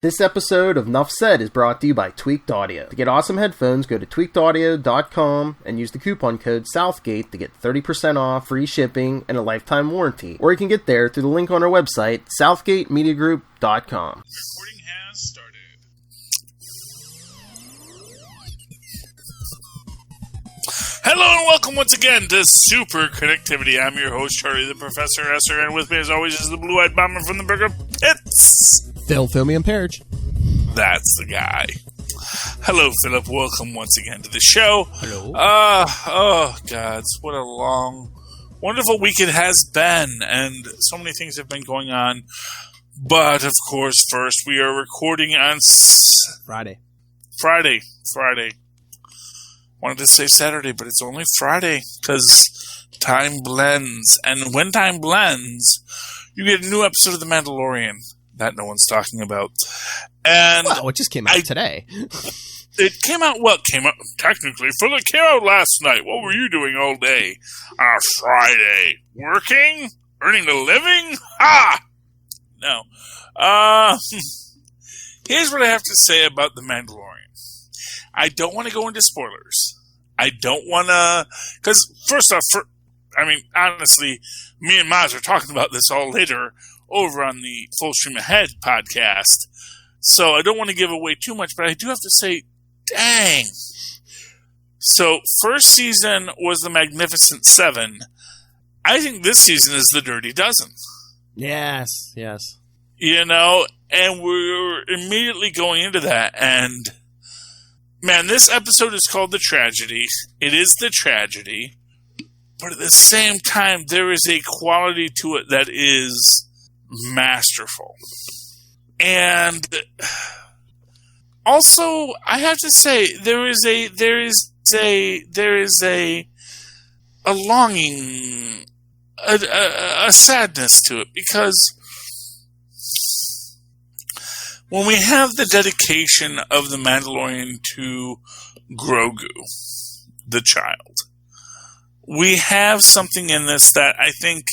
This episode of Nuff Said is brought to you by Tweaked Audio. To get awesome headphones, go to tweakedaudio.com and use the coupon code Southgate to get 30% off, free shipping, and a lifetime warranty. Or you can get there through the link on our website, southgatemediagroup.com. Recording has started. Hello and welcome once again to Superconnectivity. I'm your host, Charlie the Professor Esser, and with me as always is the blue-eyed bomber from the Burger Pits. Phil me and Perich. That's the guy. Hello, Philip. Welcome once again to the show. Hello. Oh, God. What a long, wonderful week it has been, and so many things have been going on. But, of course, first, we are recording on Friday. Wanted to say Saturday, but it's only Friday, because time blends. And when time blends, you get a new episode of The Mandalorian. That no one's talking about. And well, it just came out today. It came out, technically, Phil, it came out last night. What were you doing all day on a Friday? Working? Earning a living? Ha! No. Here's what I have to say about The Mandalorian. I don't want to go into spoilers. I don't want to... Because, first off, honestly, me and Maz are talking about this all later over on the Full Stream Ahead podcast. So I don't want to give away too much, but I do have to say, dang. So first season was the Magnificent Seven. I think this season is the Dirty Dozen. Yes. You know, and we're immediately going into that, and man, this episode is called The Tragedy. It is the tragedy, but at the same time, there is a quality to it that is masterful. And also, I have to say, there is a longing, a sadness to it, because when we have the dedication of the Mandalorian to Grogu, the child, we have something in this that I think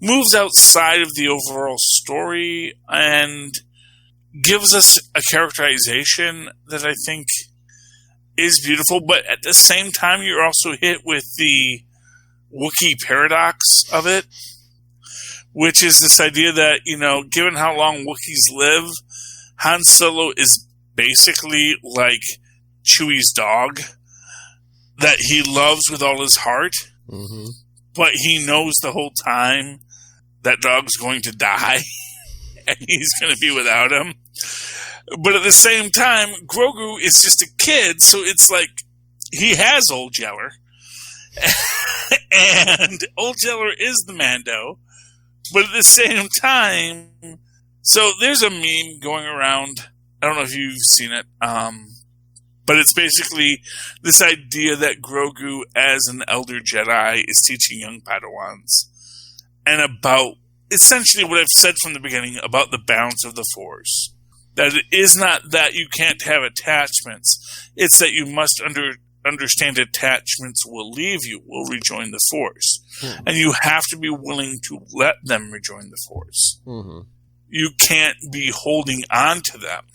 moves outside of the overall story and gives us a characterization that I think is beautiful, but at the same time, you're also hit with the Wookiee paradox of it, which is this idea that, you know, given how long Wookiees live, Han Solo is basically like Chewie's dog that he loves with all his heart, but he knows the whole time that dog's going to die and he's going to be without him. But at the same time, Grogu is just a kid, so it's like he has Old Yeller. And Old Yeller is the Mando. But at the same time, so there's a meme going around. I don't know if you've seen it, but it's basically this idea that Grogu, as an elder Jedi, is teaching young Padawans, and about essentially what I've said from the beginning about the balance of the Force. That it is not that you can't have attachments; it's that you must understand attachments will leave you, will rejoin the Force. And you have to be willing to let them rejoin the Force. You can't be holding on to them.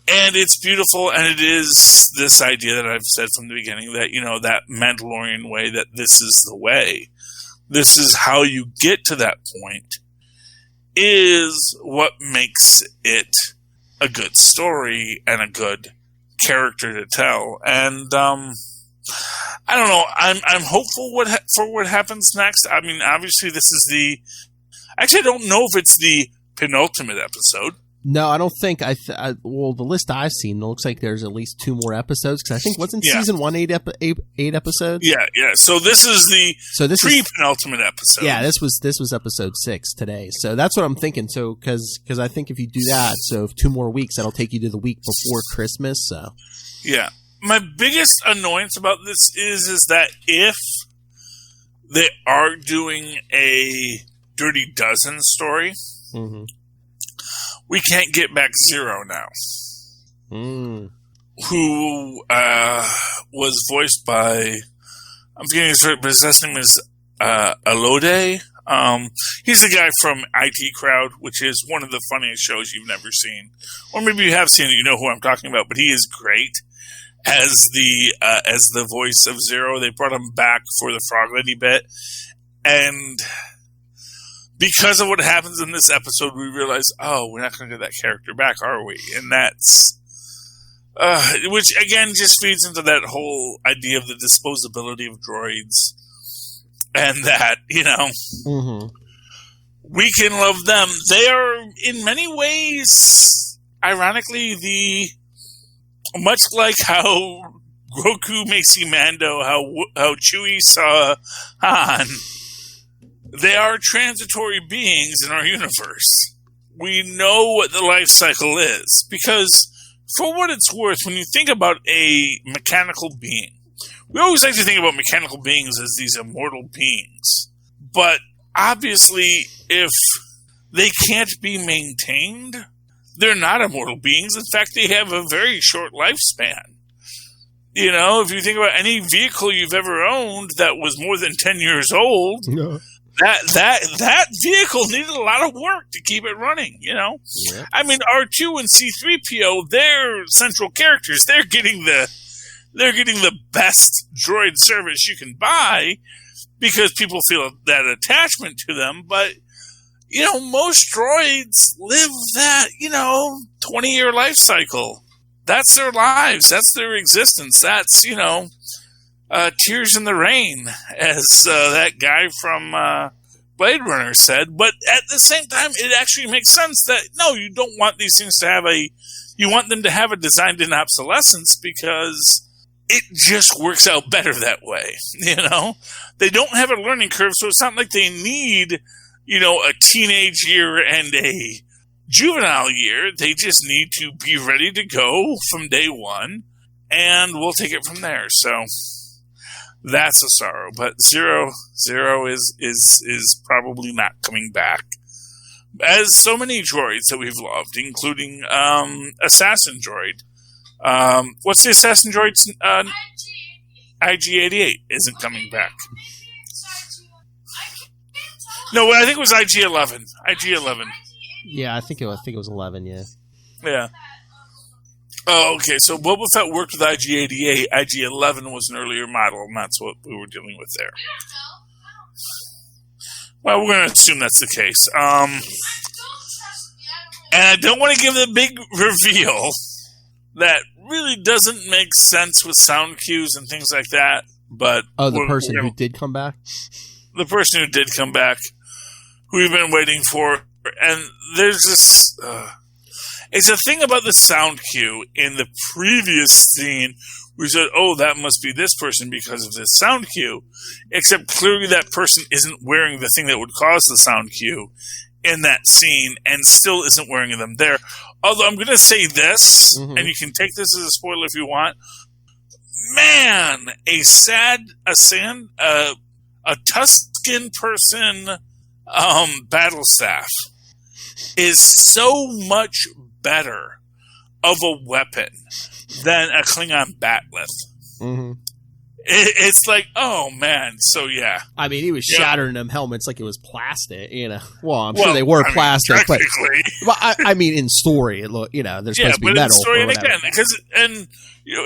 And it's beautiful, and it is this idea that I've said from the beginning that, you know, that Mandalorian way, that this is the way. This is how you get to that point, is what makes it a good story and a good character to tell. And I don't know, I'm hopeful for what happens next. I mean, obviously this is actually I don't know if it's the penultimate episode. No, I don't think. Well, the list I've seen, it looks like there's at least 2 more episodes, because I think wasn't season 1 8 episodes? Yeah. So this is the pre-penultimate episode. Yeah, this was episode 6 today. So that's what I'm thinking. So because I think if you do that, so if 2 more weeks, that'll take you to the week before Christmas. So yeah, my biggest annoyance about this is that if they are doing a Dirty Dozen story. We can't get back Zero now. Who was voiced by, I'm forgetting his name, but his last name is Alode. He's the guy from IT Crowd, which is one of the funniest shows you've never seen. Or maybe you have seen it, you know who I'm talking about, but he is great as the voice of Zero. They brought him back for the Frog Lady bit. And because of what happens in this episode, we realize, oh, we're not going to get that character back, are we? And that's... which, again, just feeds into that whole idea of the disposability of droids. And that, we can love them. They are, in many ways, ironically, much like how Goku may see Mando, how Chewie saw Han, they are transitory beings in our universe. We know what the life cycle is. Because, for what it's worth, when you think about a mechanical being, we always like to think about mechanical beings as these immortal beings. But obviously, if they can't be maintained, they're not immortal beings. In fact, they have a very short lifespan. If you think about any vehicle you've ever owned that was more than 10 years old, that vehicle needed a lot of work to keep it running, Yeah. I mean, R2 and C-3PO, they're central characters. They're getting the best droid service you can buy because people feel that attachment to them. But, most droids live that, 20-year life cycle. That's their lives. That's their existence. That's, tears in the rain, as that guy from Blade Runner said. But at the same time, it actually makes sense that, no, you don't want these things to have you want them to have a designed-in obsolescence because it just works out better that way, They don't have a learning curve, so it's not like they need, a teenage year and a juvenile year. They just need to be ready to go from day one, and we'll take it from there. So that's a sorrow. But Zero is probably not coming back. As so many droids that we've loved, including Assassin Droid. What's the Assassin Droid's IG-88 isn't coming back. No, I think it was IG-11. IG-11. Yeah, I think it was 11. Yeah. Yeah. Oh, okay. So Boba Fett worked with IG-88. IG-11 was an earlier model, and that's what we were dealing with there. Well, we're going to assume that's the case. And I don't want to give the big reveal that really doesn't make sense with sound cues and things like that. But the person who did come back? The person who did come back, who we've been waiting for. And there's this... it's a thing about the sound cue in the previous scene. We said, oh, that must be this person because of this sound cue. Except clearly that person isn't wearing the thing that would cause the sound cue in that scene and still isn't wearing them there. Although I'm going to say this, and you can take this as a spoiler if you want. Man, a Tusken person battle staff is so much better of a weapon than a Klingon batleth. It's like, oh man, so yeah. I mean, he was shattering them helmets like it was plastic, Well, I'm sure they were plastic, but I mean, in story, they're supposed to be metal. In story, and again,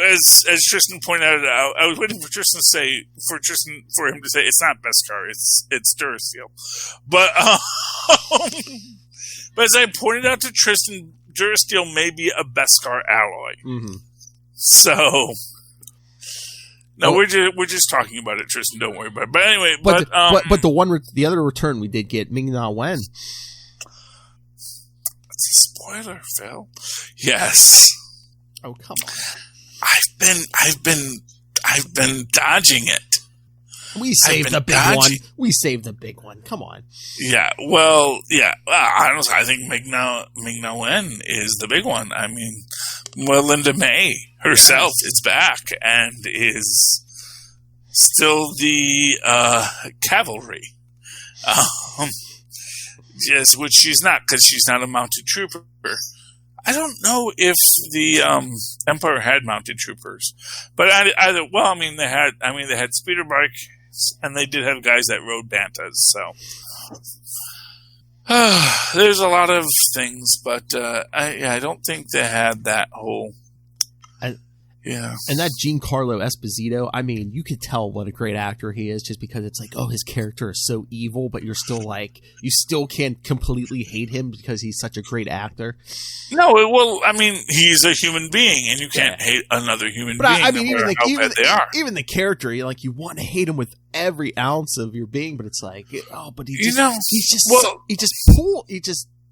as Tristan pointed out, I was waiting for Tristan to say, for him to say, it's not Beskar, it's Durasteel. But but as I pointed out to Tristan, Durasteel may be a Beskar alloy. So. No, we're just talking about it, Tristan. Don't worry about it. But anyway, but the other return we did get Ming-Na Wen. That's a spoiler, Phil. Yes. Oh, come on. I've been dodging it. We saved the big one. We saved the big one. Come on. Yeah. Well, yeah. Honestly, I think Ming-Na Wen is the big one. I mean, Linda May herself is back and is still the cavalry. Yes, which she's not, because she's not a mounted trooper. I don't know if the Empire had mounted troopers, but they had speeder bikes, and they did have guys that rode bantas. So there's a lot of things, but I don't think they had that whole. Yeah. And that Giancarlo Esposito, I mean, you could tell what a great actor he is just because it's like, oh, his character is so evil, but you're still like, you still can't completely hate him because he's such a great actor. No, well, I mean, he's a human being, and you can't hate another human being, I mean, no matter how bad they are. Even the character, you want to hate him with every ounce of your being, but it's like, oh, but he just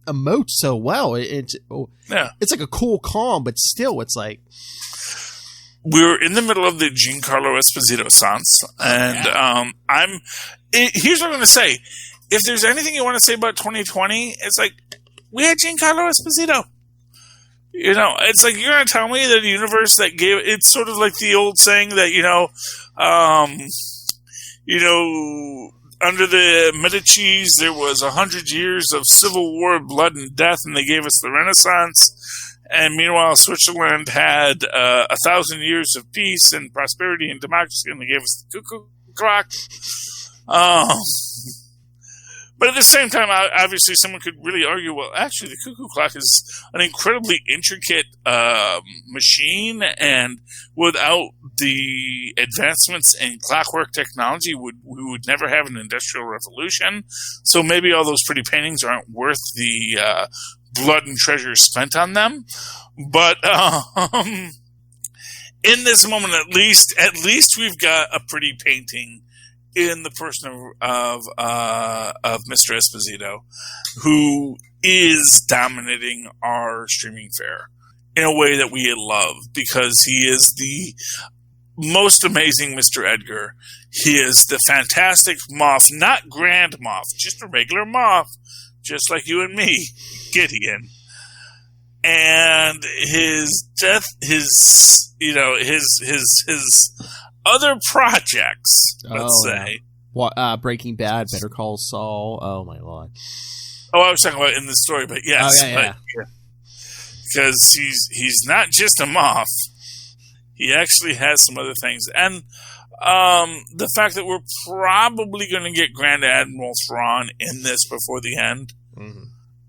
emotes so well. It's like a cool calm, but still, it's like. We're in the middle of the Giancarlo Esposito seance, and here's what I'm going to say. If there's anything you want to say about 2020, it's like, we had Giancarlo Esposito. It's like, you're going to tell me that a universe that gave, it's sort of like the old saying that, under the Medicis, there was 100 years of civil war, blood and death, and they gave us the Renaissance. And meanwhile, Switzerland had 1,000 years of peace and prosperity and democracy, and they gave us the cuckoo clock. But at the same time, obviously, someone could really argue, well, actually, the cuckoo clock is an incredibly intricate machine, and without the advancements in clockwork technology, we would never have an industrial revolution. So maybe all those pretty paintings aren't worth the blood and treasure spent on them. But in this moment, at least we've got a pretty painting in the person of Mr. Esposito, who is dominating our streaming fare in a way that we love, because he is the most amazing Mr. Edgar. He is the fantastic Moff, not Grand Moff, just a regular Moff, just like you and me, Gideon. And his death, his other projects, let's say. Breaking Bad, Better Call Saul. Oh, my Lord. Oh, I was talking about in the story, but yes. Oh, yeah. Because he's not just a Moff. He actually has some other things. And the fact that we're probably going to get Grand Admiral Thrawn in this before the end. Mm-hmm.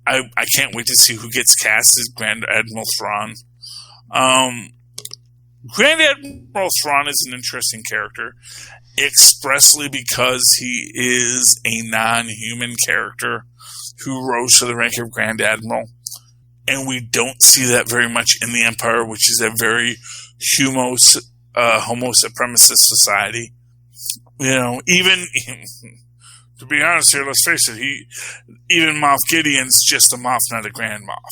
I can't wait to see who gets cast as Grand Admiral Thrawn. Grand Admiral Thrawn is an interesting character, expressly because he is a non-human character who rose to the rank of Grand Admiral. And we don't see that very much in the Empire, which is a very homo supremacist society. Even... To be honest here, let's face it, even Moff Gideon's just a Moff, not a Grand Moff,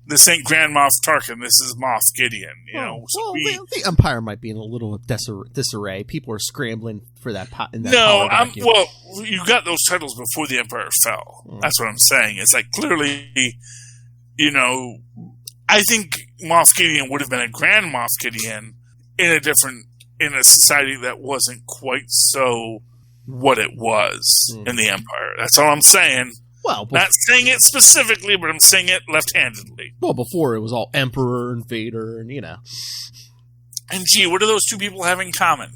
This ain't Grand Moff Tarkin, this is Moff Gideon, the Empire might be in a little disarray. People are scrambling for that power vacuum. Well, you got those titles before the Empire fell. Mm. That's what I'm saying. It's like, clearly, I think Moff Gideon would have been a Grand Moff Gideon in a society that wasn't quite so what it was in the Empire. That's all I'm saying. Well, not saying it specifically, but I'm saying it left-handedly. Well, before it was all Emperor and Vader, and And gee, what do those two people have in common?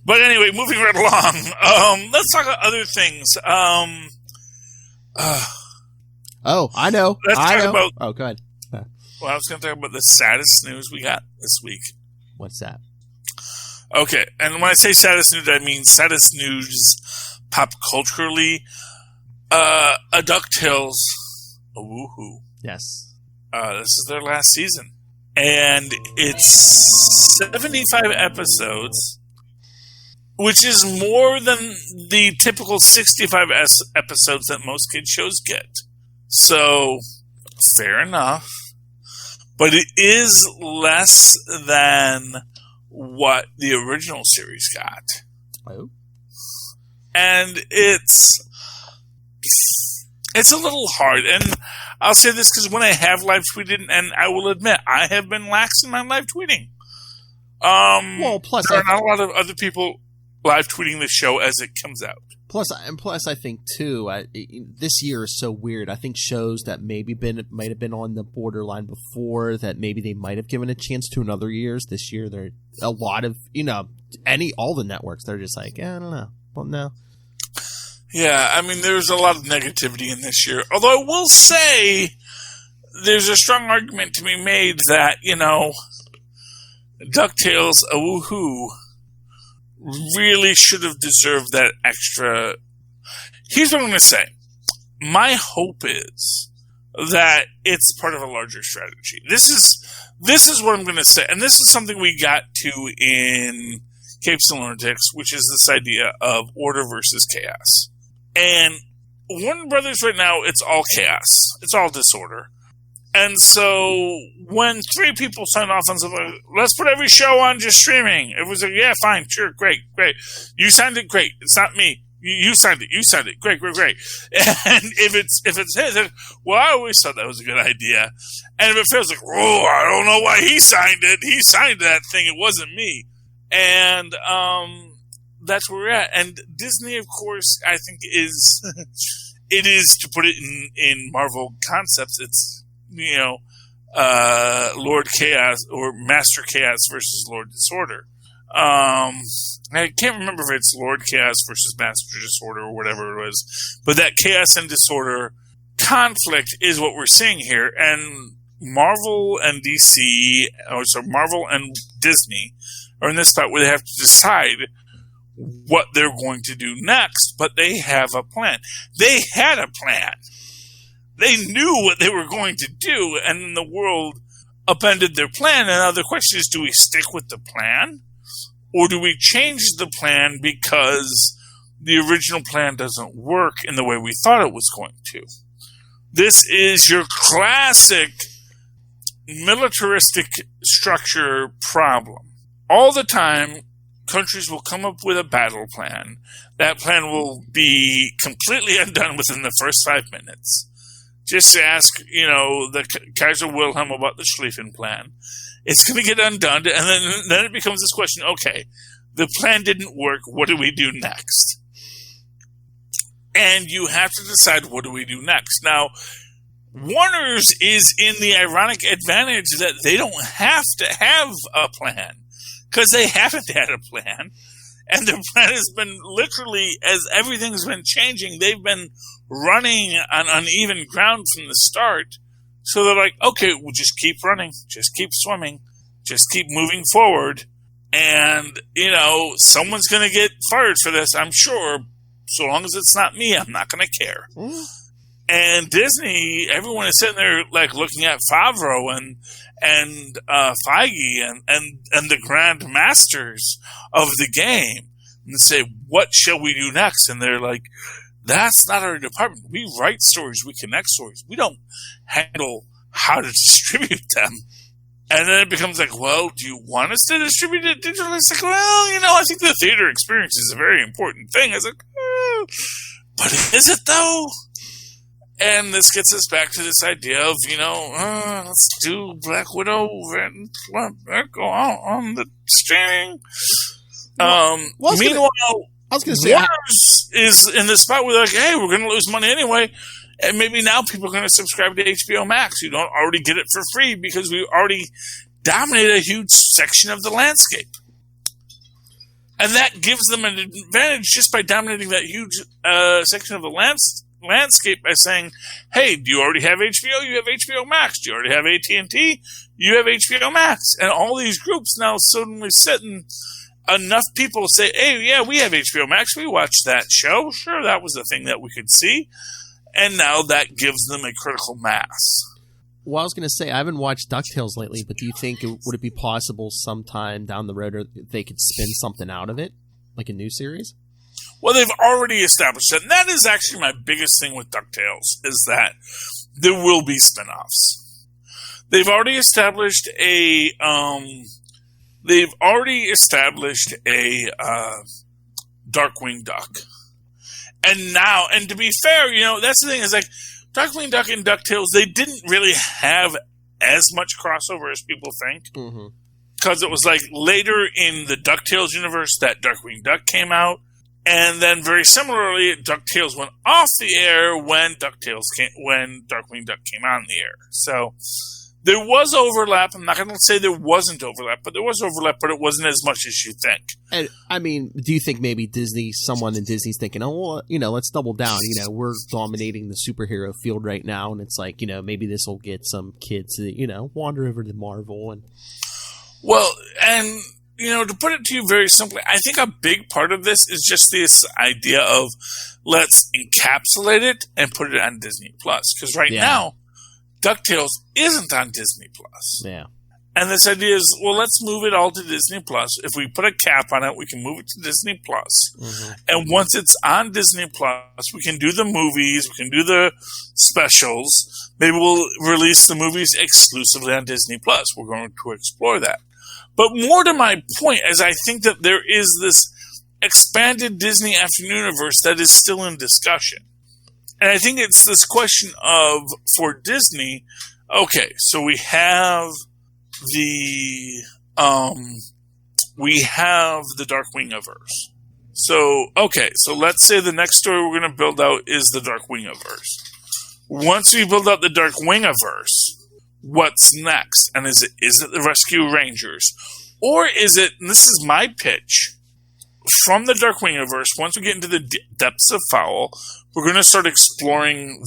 But anyway, moving right along. Let's talk about other things. I know. Oh, go ahead. Well, I was going to talk about the saddest news we got this week. What's that? Okay, and when I say saddest news, I mean saddest news pop culturally. Ducktales, a woohoo. Yes. This is their last season. And it's 75 episodes, which is more than the typical 65 episodes that most kids shows get. So, fair enough. But it is less than what the original series got. Oh. And it's a little hard. And I'll say this because when I have live tweeted, and I will admit, I have been lax in my live tweeting. Plus there are not a lot of other people live tweeting the show as it comes out. Plus, I think too, this year is so weird. I think shows that might have been on the borderline before, that maybe they might have given a chance to in other years. This year, there are a lot of all the networks. They're just like, I don't know. Well, no. Yeah, I mean, there's a lot of negativity in this year. Although I will say, there's a strong argument to be made that, DuckTales, a woohoo, really should have deserved that extra. Here's what I'm going to say. My hope is that it's part of a larger strategy. This is what I'm going to say. And this is something we got to in Capes and Lunatics, which is this idea of order versus chaos. And Warner Brothers right now, it's all chaos. It's all disorder. And so when 3 people signed off on something, let's put every show on just streaming. It was like, yeah, fine, sure, great. You signed it, great. It's not me. You signed it. Great. And if it's his, well, I always thought that was a good idea. And if it feels like, oh, I don't know why he signed it. He signed that thing. It wasn't me. And that's where we're at. And Disney, of course, I think it is, to put it in Marvel concepts, it's, Lord Chaos or Master Chaos versus Lord Disorder. I can't remember if it's Lord Chaos versus Master Disorder or whatever it was, but that chaos and disorder conflict is what we're seeing here. And Marvel and DC, Marvel and Disney are in this spot where they have to decide what they're going to do next, but they have a plan. They had a plan. They knew what they were going to do, and then the world upended their plan. And now the question is, do we stick with the plan? Or do we change the plan because the original plan doesn't work in the way we thought it was going to? This is your classic militaristic structure problem. All the time, countries will come up with a battle plan. That plan will be completely undone within the first 5 minutes. Just ask, the Kaiser Wilhelm about the Schlieffen plan. It's going to get undone, and then it becomes this question, okay, the plan didn't work, what do we do next? And you have to decide, what do we do next? Now, Warner's is in the ironic advantage that they don't have to have a plan, because they haven't had a plan. And their plan has been literally, as everything's been changing, they've been running on uneven ground from the start. So they're like, okay, we'll just keep running, just keep swimming, just keep moving forward. And, someone's going to get fired for this, I'm sure. So long as it's not me, I'm not going to care. And Disney, everyone is sitting there like looking at Favreau and Feige and the grand masters of the game and say, what shall we do next? And they're like, that's not our department. We write stories. We connect stories. We don't handle how to distribute them. And then it becomes like, well, do you want us to distribute it digitally? It's like, well, I think the theater experience is a very important thing. I was like, but is it though? And this gets us back to this idea of, let's do Black Widow and go out on the streaming. Meanwhile, I was going to say, Warner's is in the spot where they're like, hey, we're going to lose money anyway. And maybe now people are going to subscribe to HBO Max. You don't already get it for free because we already dominate a huge section of the landscape. And that gives them an advantage just by dominating that huge section of the landscape by saying, hey, do you already have HBO? You have HBO Max. Do you already have AT&T? You have HBO Max. And all these groups now suddenly sit and enough people say, hey, yeah, we have HBO Max. We watched that show. Sure, that was a thing that we could see. And now that gives them a critical mass. Well, I was going to say, I haven't watched DuckTales lately, but do you think would it be possible sometime down the road they could spin something out of it, like a new series? Well, they've already established that. And that is actually my biggest thing with DuckTales, is that there will be spin-offs. They've already established a Darkwing Duck. And to be fair, that's the thing, is like, Darkwing Duck and DuckTales, they didn't really have as much crossover as people think. Mm-hmm. Because it was like later in the DuckTales universe that Darkwing Duck came out. And then very similarly, DuckTales went off the air when Darkwing Duck came on the air. So There was overlap. I'm not going to say there wasn't overlap, but there was overlap, but it wasn't as much as you think. And I mean, do you think maybe someone in Disney's thinking, oh, well, let's double down. We're dominating the superhero field right now, and it's like, maybe this will get some kids to, wander over to Marvel. Well, and to put it to you very simply, I think a big part of this is just this idea of let's encapsulate it and put it on Disney Plus, because right now, DuckTales isn't on Disney Plus. Yeah. And this idea is, well, let's move it all to Disney Plus. If we put a cap on it, we can move it to Disney Plus. Mm-hmm. And once it's on Disney Plus, we can do the movies, we can do the specials. Maybe we'll release the movies exclusively on Disney Plus. We're going to explore that. But more to my point is I think that there is this expanded Disney Afternoon universe that is still in discussion. And I think it's this question of, for Disney, okay, so we have the Darkwing-averse. So let's say the next story we're going to build out is the Darkwing-averse. Once we build out the Darkwing-averse, what's next? And is it the Rescue Rangers? Or is it, and this is my pitch, from the Darkwing-averse, once we get into the depths of Fowl, we're going to start exploring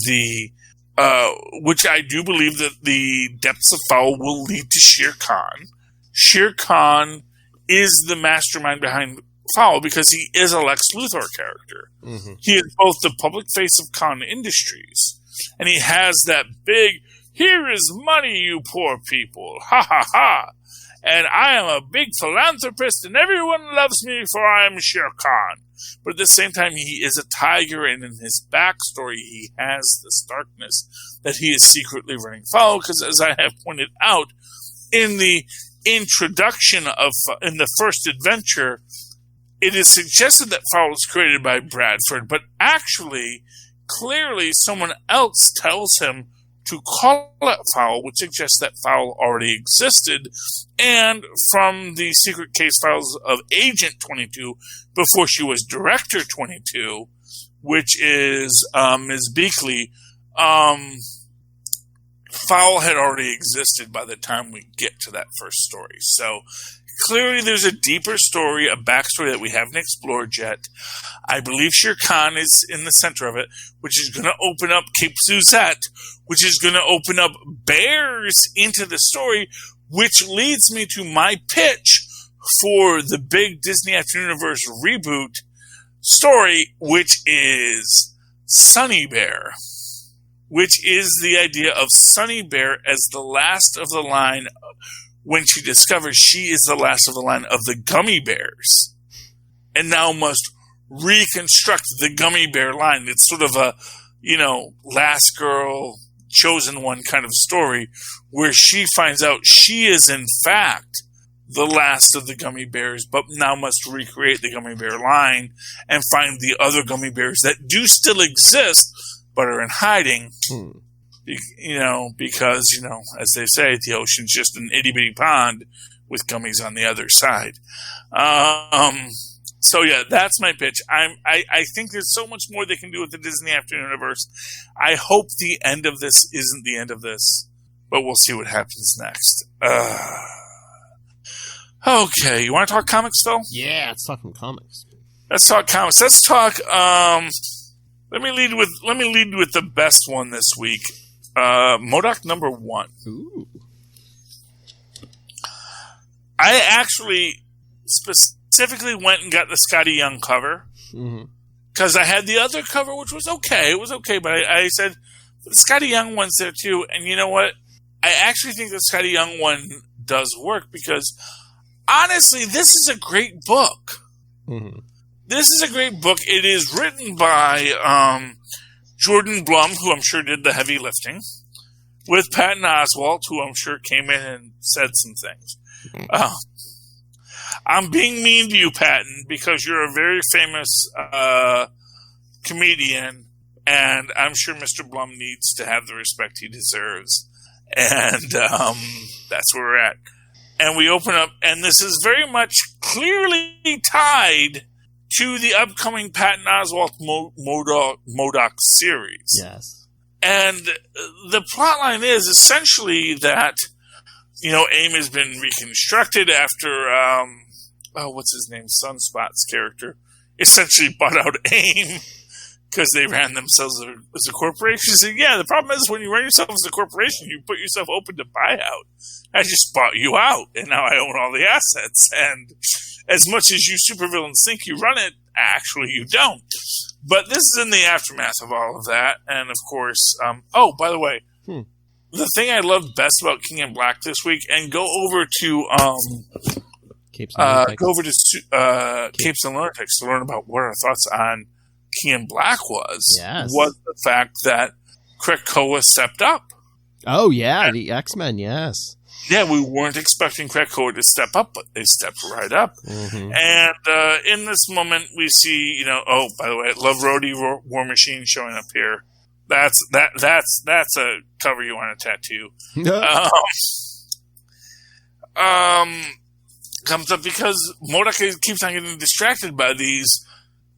which I do believe that the depths of Fowl will lead to Shere Khan. Shere Khan is the mastermind behind Fowl because he is a Lex Luthor character. Mm-hmm. He is both the public face of Khan Industries, and he has that big, here is money, you poor people, ha ha ha. And I am a big philanthropist, and everyone loves me, for I am Shere Khan. But at the same time, he is a tiger, and in his backstory, he has this darkness that he is secretly running foul. Because as I have pointed out, in the introduction in the first adventure, it is suggested that Fowl was created by Bradford, but actually, clearly, someone else tells him to call it Fowl, which suggests that Fowl already existed, and from the secret case files of Agent 22, before she was Director 22, which is Ms. Beakley, Fowl had already existed by the time we get to that first story. So clearly there's a deeper story, a backstory that we haven't explored yet. I believe Shere Khan is in the center of it, which is going to open up Cape Suzette, which is going to open up bears into the story, which leads me to my pitch for the big Disney Afternoon Universe reboot story, which is Sunny Bear, which is the idea of Sunny Bear as the last of the line when she discovers she is the last of the line of the gummy bears and now must reconstruct the gummy bear line. It's sort of a, last girl, chosen one kind of story where she finds out she is in fact the last of the gummy bears, but now must recreate the gummy bear line and find the other gummy bears that do still exist but are in hiding. Because, as they say, the ocean's just an itty-bitty pond with gummies on the other side. So, yeah, that's my pitch. I think there's so much more they can do with the Disney Afternoon Universe. I hope the end of this isn't the end of this, but we'll see what happens next. Okay, you want to talk comics, Phil? Yeah, let's talk some comics. Let's talk comics. Let's talk. Let me lead with the best one this week. Modok #1. Ooh. I actually specifically went and got the Scotty Young cover because I had the other cover, which was okay. It was okay, but I said the Scotty Young one's there too. And you know what? I actually think the Scotty Young one does work because honestly, this is a great book. Mm-hmm. This is a great book. It is written by Jordan Blum, who I'm sure did the heavy lifting, with Patton Oswalt, who I'm sure came in and said some things. I'm being mean to you, Patton, because you're a very famous comedian, and I'm sure Mr. Blum needs to have the respect he deserves. And that's where we're at. And we open up, and this is very much clearly tied to the upcoming Patton Oswalt Modok series. Yes. And the plot line is essentially that, AIM has been reconstructed after, what's his name? Sunspot's character essentially bought out AIM because they ran themselves as a corporation. So, yeah, the problem is when you run yourself as a corporation, you put yourself open to buyout. I just bought you out, and now I own all the assets. And as much as you supervillains think you run it, actually you don't. But this is in the aftermath of all of that. And, of course, by the way, the thing I loved best about King in Black this week, and go over to Capes and Lunatics to learn about what our thoughts on King in Black was the fact that Krakoa stepped up. Oh, yeah, the X-Men, yes. Yeah, we weren't expecting Krakoa to step up, but they stepped right up. Mm-hmm. And in this moment, we see, by the way, I love Rhodey War Machine showing up here. That's a cover you want to tattoo. Comes up because Modok keeps on getting distracted by these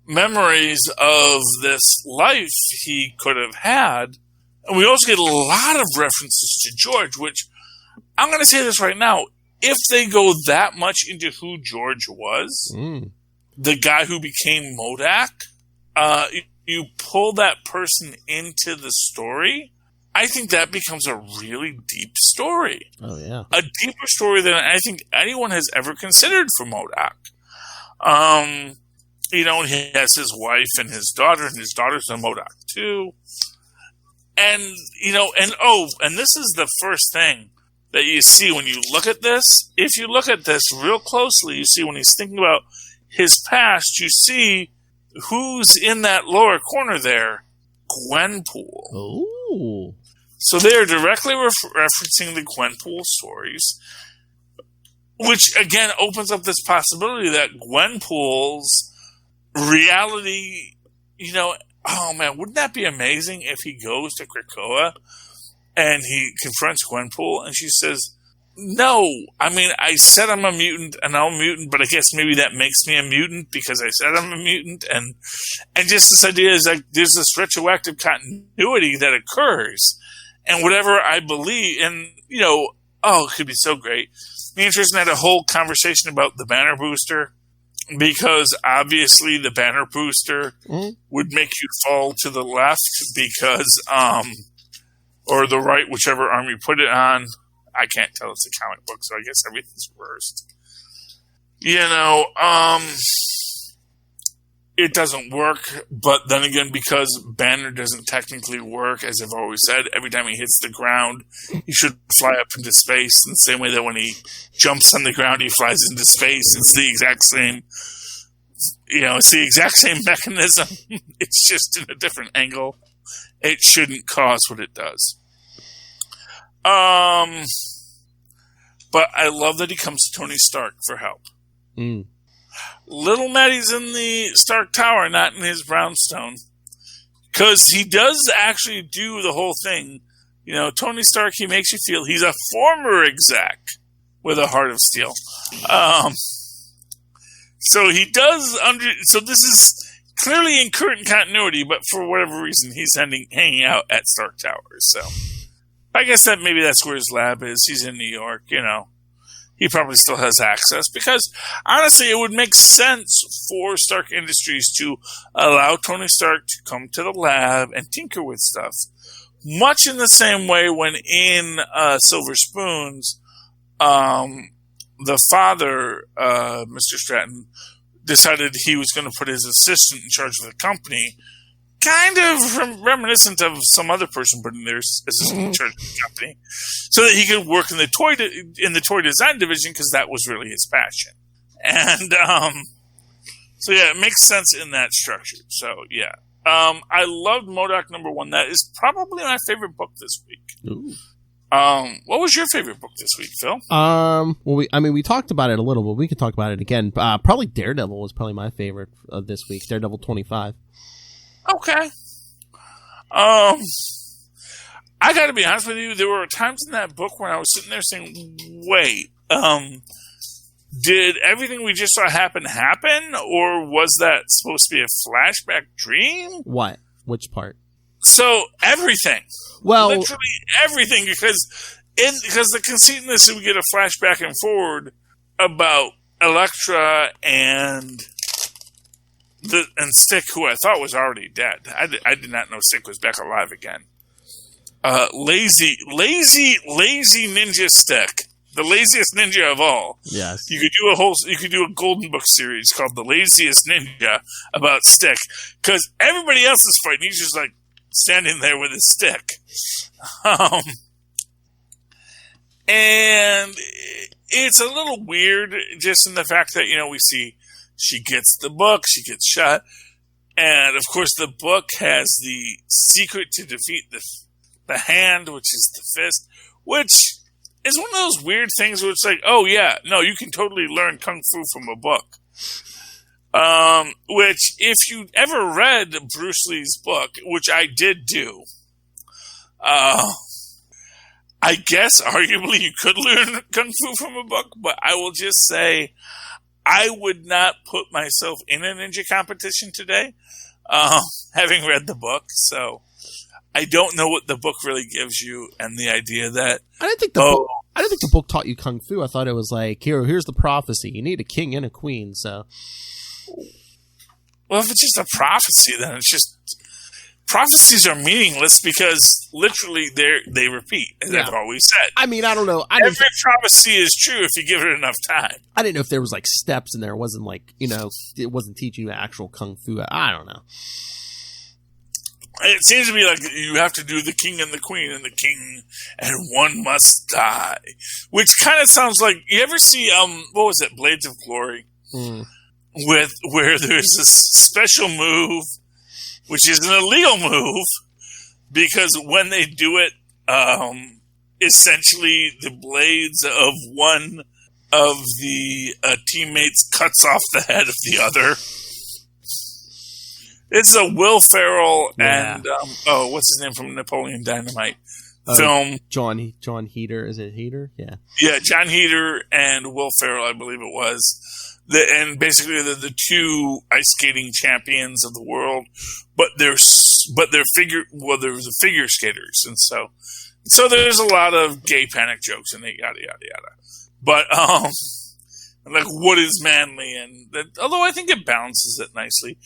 memories of this life he could have had. And we also get a lot of references to George, which I'm going to say this right now. If they go that much into who George was, the guy who became Modok, you pull that person into the story, I think that becomes a really deep story. Oh, yeah. A deeper story than I think anyone has ever considered for Modok. He has his wife and his daughter, and his daughter's a Modok too. And, and this is the first thing that you see when you look at this. If you look at this real closely, you see when he's thinking about his past, you see who's in that lower corner there, Gwenpool. Oh. So they are directly referencing the Gwenpool stories, which again opens up this possibility that Gwenpool's reality, oh man, wouldn't that be amazing if he goes to Krakoa and he confronts Gwenpool and she says, no, I said I'm a mutant and I'm a mutant, but I guess maybe that makes me a mutant because I said I'm a mutant. And just this idea is like there's this retroactive continuity that occurs. And whatever I believe, and, it could be so great. Me and Tristan had a whole conversation about the banner booster because obviously the banner booster would make you fall to the left because, or the right, whichever arm you put it on. I can't tell. It's a comic book, so I guess everything's reversed. It doesn't work, but then again, because Banner doesn't technically work, as I've always said, every time he hits the ground, he should fly up into space in the same way that when he jumps on the ground, he flies into space. It's the exact same, it's the exact same mechanism. It's just in a different angle. It shouldn't cause what it does. But I love that he comes to Tony Stark for help. Little Maddie's in the Stark Tower, not in his brownstone. Because he does actually do the whole thing. Tony Stark, he makes you feel he's a former exec with a heart of steel. So he does so this is clearly in current continuity, but for whatever reason, he's hanging out at Stark Towers. So I guess maybe that's where his lab is. He's in New York, He probably still has access because, honestly, it would make sense for Stark Industries to allow Tony Stark to come to the lab and tinker with stuff. Much in the same way when in Silver Spoons, the father, Mr. Stratton, decided he was going to put his assistant in charge of the company, kind of reminiscent of some other person putting their assistant in charge of the company, so that he could work in the toy design division because that was really his passion. And so yeah, it makes sense in that structure. So yeah, I loved Modok #1. That is probably my favorite book this week. Ooh. What was your favorite book this week, Phil? Well, we talked about it a little, but we could talk about it again. Probably Daredevil was probably my favorite of this week. Daredevil 25. Okay. I got to be honest with you. There were times in that book when I was sitting there saying, "Wait, did everything we just saw happen, or was that supposed to be a flashback dream?" What? Which part? So everything. Well, literally everything, because the conceit in this is we get a flashback and forward about Elektra and Stick, who I thought was already dead. I did not know Stick was back alive again. Lazy ninja Stick, the laziest ninja of all. Yes, you could do a Golden Book series called "The Laziest Ninja" about Stick, because everybody else is fighting. He's just like standing there with his stick. And it's a little weird just in the fact that, we see she gets the book, she gets shot, and of course the book has the secret to defeat the hand, which is the fist, which is one of those weird things where it's like, oh yeah, no, you can totally learn Kung Fu from a book. Which, if you ever read Bruce Lee's book, which I did do, I guess arguably you could learn Kung Fu from a book, but I will just say I would not put myself in a ninja competition today, having read the book. So I don't know what the book really gives you, and the idea that I didn't think the book taught you Kung Fu. I thought it was like, here's the prophecy. You need a king and a queen. So, well, if it's just a prophecy, then it's just prophecies are meaningless because literally they repeat, as I've always said. I mean, I don't know. Every prophecy is true if you give it enough time. I didn't know if there was like steps in there. It wasn't like, it wasn't teaching you actual Kung Fu. I don't know. It seems to be like you have to do the king and the queen and the king and one must die, which kind of sounds like, you ever see, what was it, Blades of Glory? Where there's this special move, which is an illegal move, because when they do it, essentially the blades of one of the teammates cuts off the head of the other. It's a Will Ferrell and what's his name from Napoleon Dynamite film? John Heater. Is it Heater? Yeah. Yeah, John Heater and Will Ferrell, I believe it was. And basically they're the two ice skating champions of the world, but they're figure skaters, and so there's a lot of gay panic jokes and yada yada yada. But like, what is manly, and that, although I think it balances it nicely.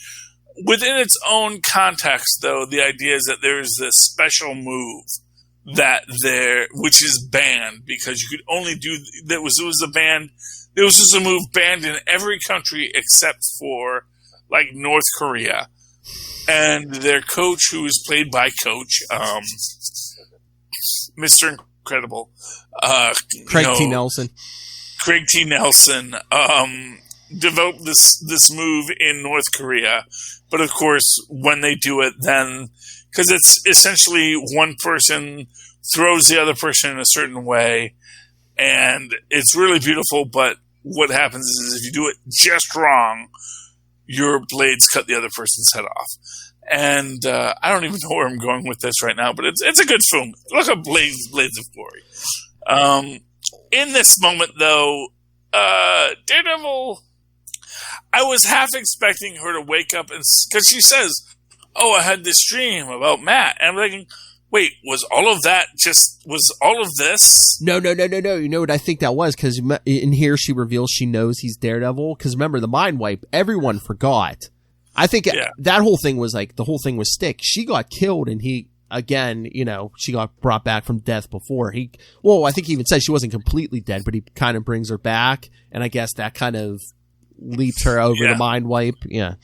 Within its own context, though, the idea is that there's this special move which is banned because you could only do there was a move banned in every country except for like North Korea, and their coach, who is played by Coach Mr. Incredible, Craig T. Nelson. Craig T. Nelson developed this move in North Korea. But of course, when they do it, then, because it's essentially one person throws the other person in a certain way, and it's really beautiful, but what happens is if you do it just wrong, your blades cut the other person's head off. And I don't even know where I'm going with this right now, but it's a good film. Look up Blades of Glory. In this moment, though, Daredevil, I was half expecting her to wake up, and because she says, "Oh, I had this dream about Matt," and I'm thinking, wait, was all of this? No. You know what I think that was? Because in here she reveals she knows he's Daredevil. Because remember, the mind wipe, everyone forgot. I think that whole thing was like, the whole thing was Stick. She got killed, and he, again, she got brought back from death before. I think he even said she wasn't completely dead, but he kind of brings her back, and I guess that kind of leaps her over the mind wipe. Yeah.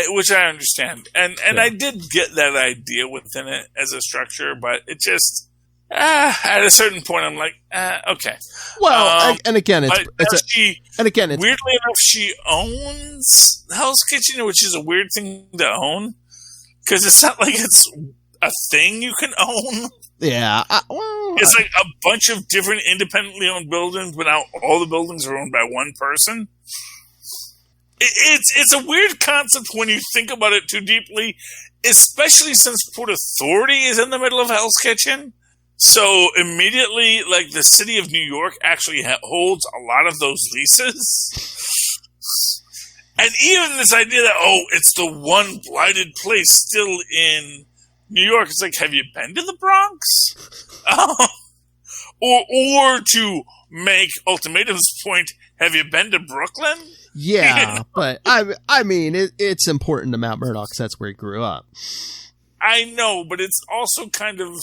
Which I understand. And I did get that idea within it as a structure, but it just, at a certain point, I'm like, okay. Well, and again, weirdly enough, she owns Hell's Kitchen, which is a weird thing to own, because it's not like it's a thing you can own. Yeah. It's like a bunch of different independently owned buildings, but now all the buildings are owned by one person. It's a weird concept when you think about it too deeply, especially since Port Authority is in the middle of Hell's Kitchen. So immediately, like, the city of New York actually holds a lot of those leases. And even this idea that, it's the one blighted place still in New York. It's like, have you been to the Bronx? Or to make Ultimatum's point, have you been to Brooklyn? Yeah, but I mean, it's important to Matt Murdock because that's where he grew up. I know, but it's also kind of,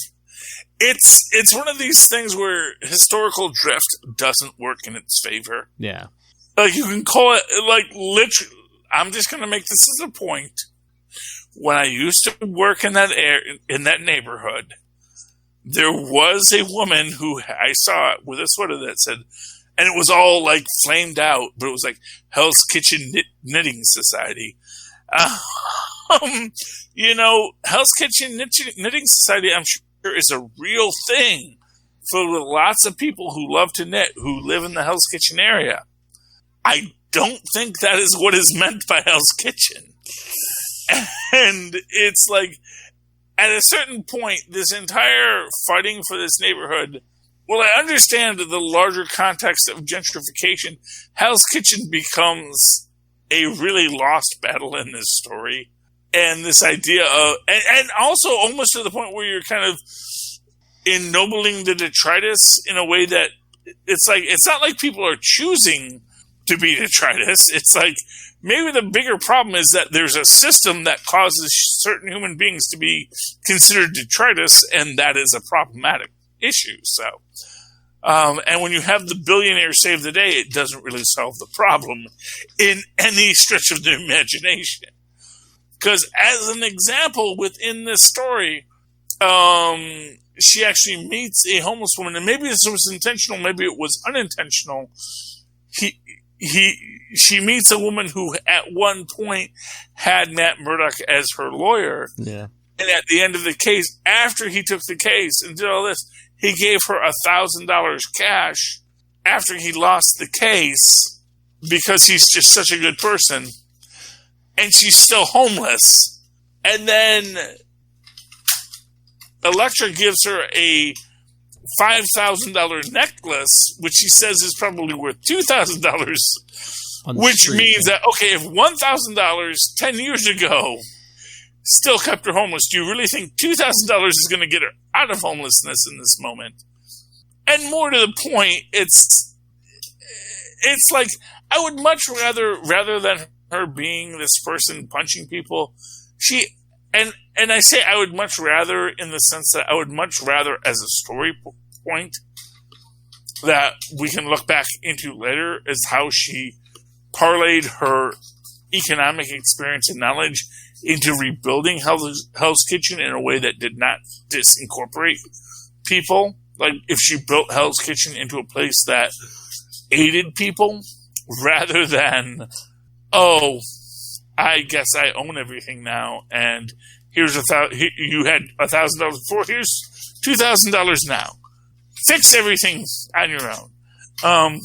it's one of these things where historical drift doesn't work in its favor. Yeah. Like, you can call it, like, literally, I'm just going to make this as a point. When I used to work in that neighborhood, there was a woman who I saw with a sweater that said, and it was all, like, flamed out, but it was like Hell's Kitchen Knitting Society. Hell's Kitchen Knitting Society, I'm sure, is a real thing filled with lots of people who love to knit, who live in the Hell's Kitchen area. I don't think that is what is meant by Hell's Kitchen. And it's like, at a certain point, this entire fighting for this neighborhood, well, I understand the larger context of gentrification. Hell's Kitchen becomes a really lost battle in this story. And this idea of, and also almost to the point where you're kind of ennobling the detritus in a way that it's like, it's not like people are choosing to be detritus. It's like, maybe the bigger problem is that there's a system that causes certain human beings to be considered detritus, and that is a problematic issue. So, and when you have the billionaire save the day, it doesn't really solve the problem in any stretch of the imagination. Because as an example, within this story, she actually meets a homeless woman, and maybe this was intentional, maybe it was unintentional. She meets a woman who at one point had Matt Murdock as her lawyer. Yeah. And at the end of the case, after he took the case and did all this, he gave her $1,000 cash after he lost the case because he's just such a good person. And she's still homeless. And then Elektra gives her a $5,000 necklace, which she says is probably worth $2,000, which means that, okay, if $1,000 10 years ago still kept her homeless, do you really think $2,000 is going to get her out of homelessness in this moment? And more to the point, it's like, I would much rather than her being this person punching people, and I say I would much rather in the sense that I would much rather as a story point that we can look back into later is how she parlayed her economic experience and knowledge into rebuilding Hell's Kitchen in a way that did not disincorporate people. Like if she built Hell's Kitchen into a place that aided people rather than, I guess I own everything now, and here's you had $1,000 before, here's $2,000 now. Fix everything on your own.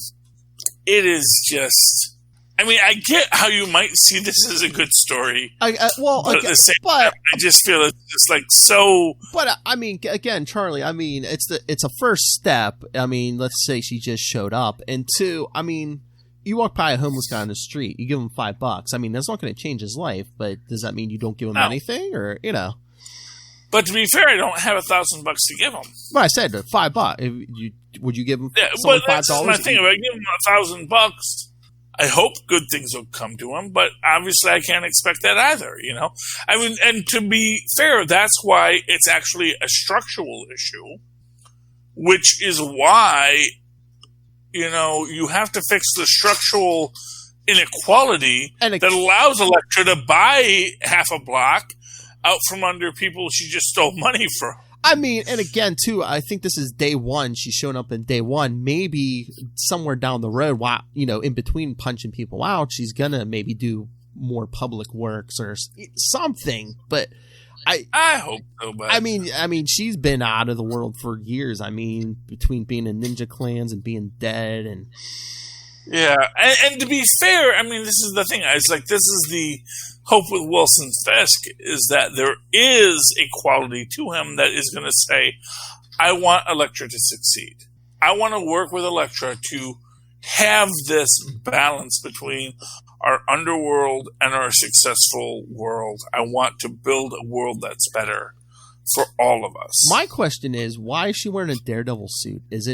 It is just, I mean, I get how you might see this as a good story. But at the same time, I just feel it's just like so. But I mean, again, Charlie, I mean, it's a first step. I mean, let's say she just showed up, and two, I mean, you walk by a homeless guy on the street, you give him $5. I mean, that's not going to change his life, but does that mean you don't give him anything, or But to be fair, I don't have $1,000 to give him. Well, I said $5. Would you give him? Yeah, well, that's my thing. If I give him $1,000, I hope good things will come to him. But obviously, I can't expect that either. I mean, and to be fair, that's why it's actually a structural issue, which is why you have to fix the structural inequality that allows Elektra to buy half a block out from under people she just stole money from. I mean, and again, too, I think this is day one. She's showing up in day one. Maybe somewhere down the road, in between punching people out, she's going to maybe do more public works or something. But I hope so. But I mean, she's been out of the world for years. I mean, between being in Ninja Clans and being dead and... Yeah, and to be fair, I mean, this is the thing. It's like, this is the hope with Wilson Fisk, is that there is a quality to him that is going to say, I want Elektra to succeed. I want to work with Elektra to have this balance between, our underworld and our successful world. I want to build a world that's better for all of us. My question is, why is she wearing a Daredevil suit? Is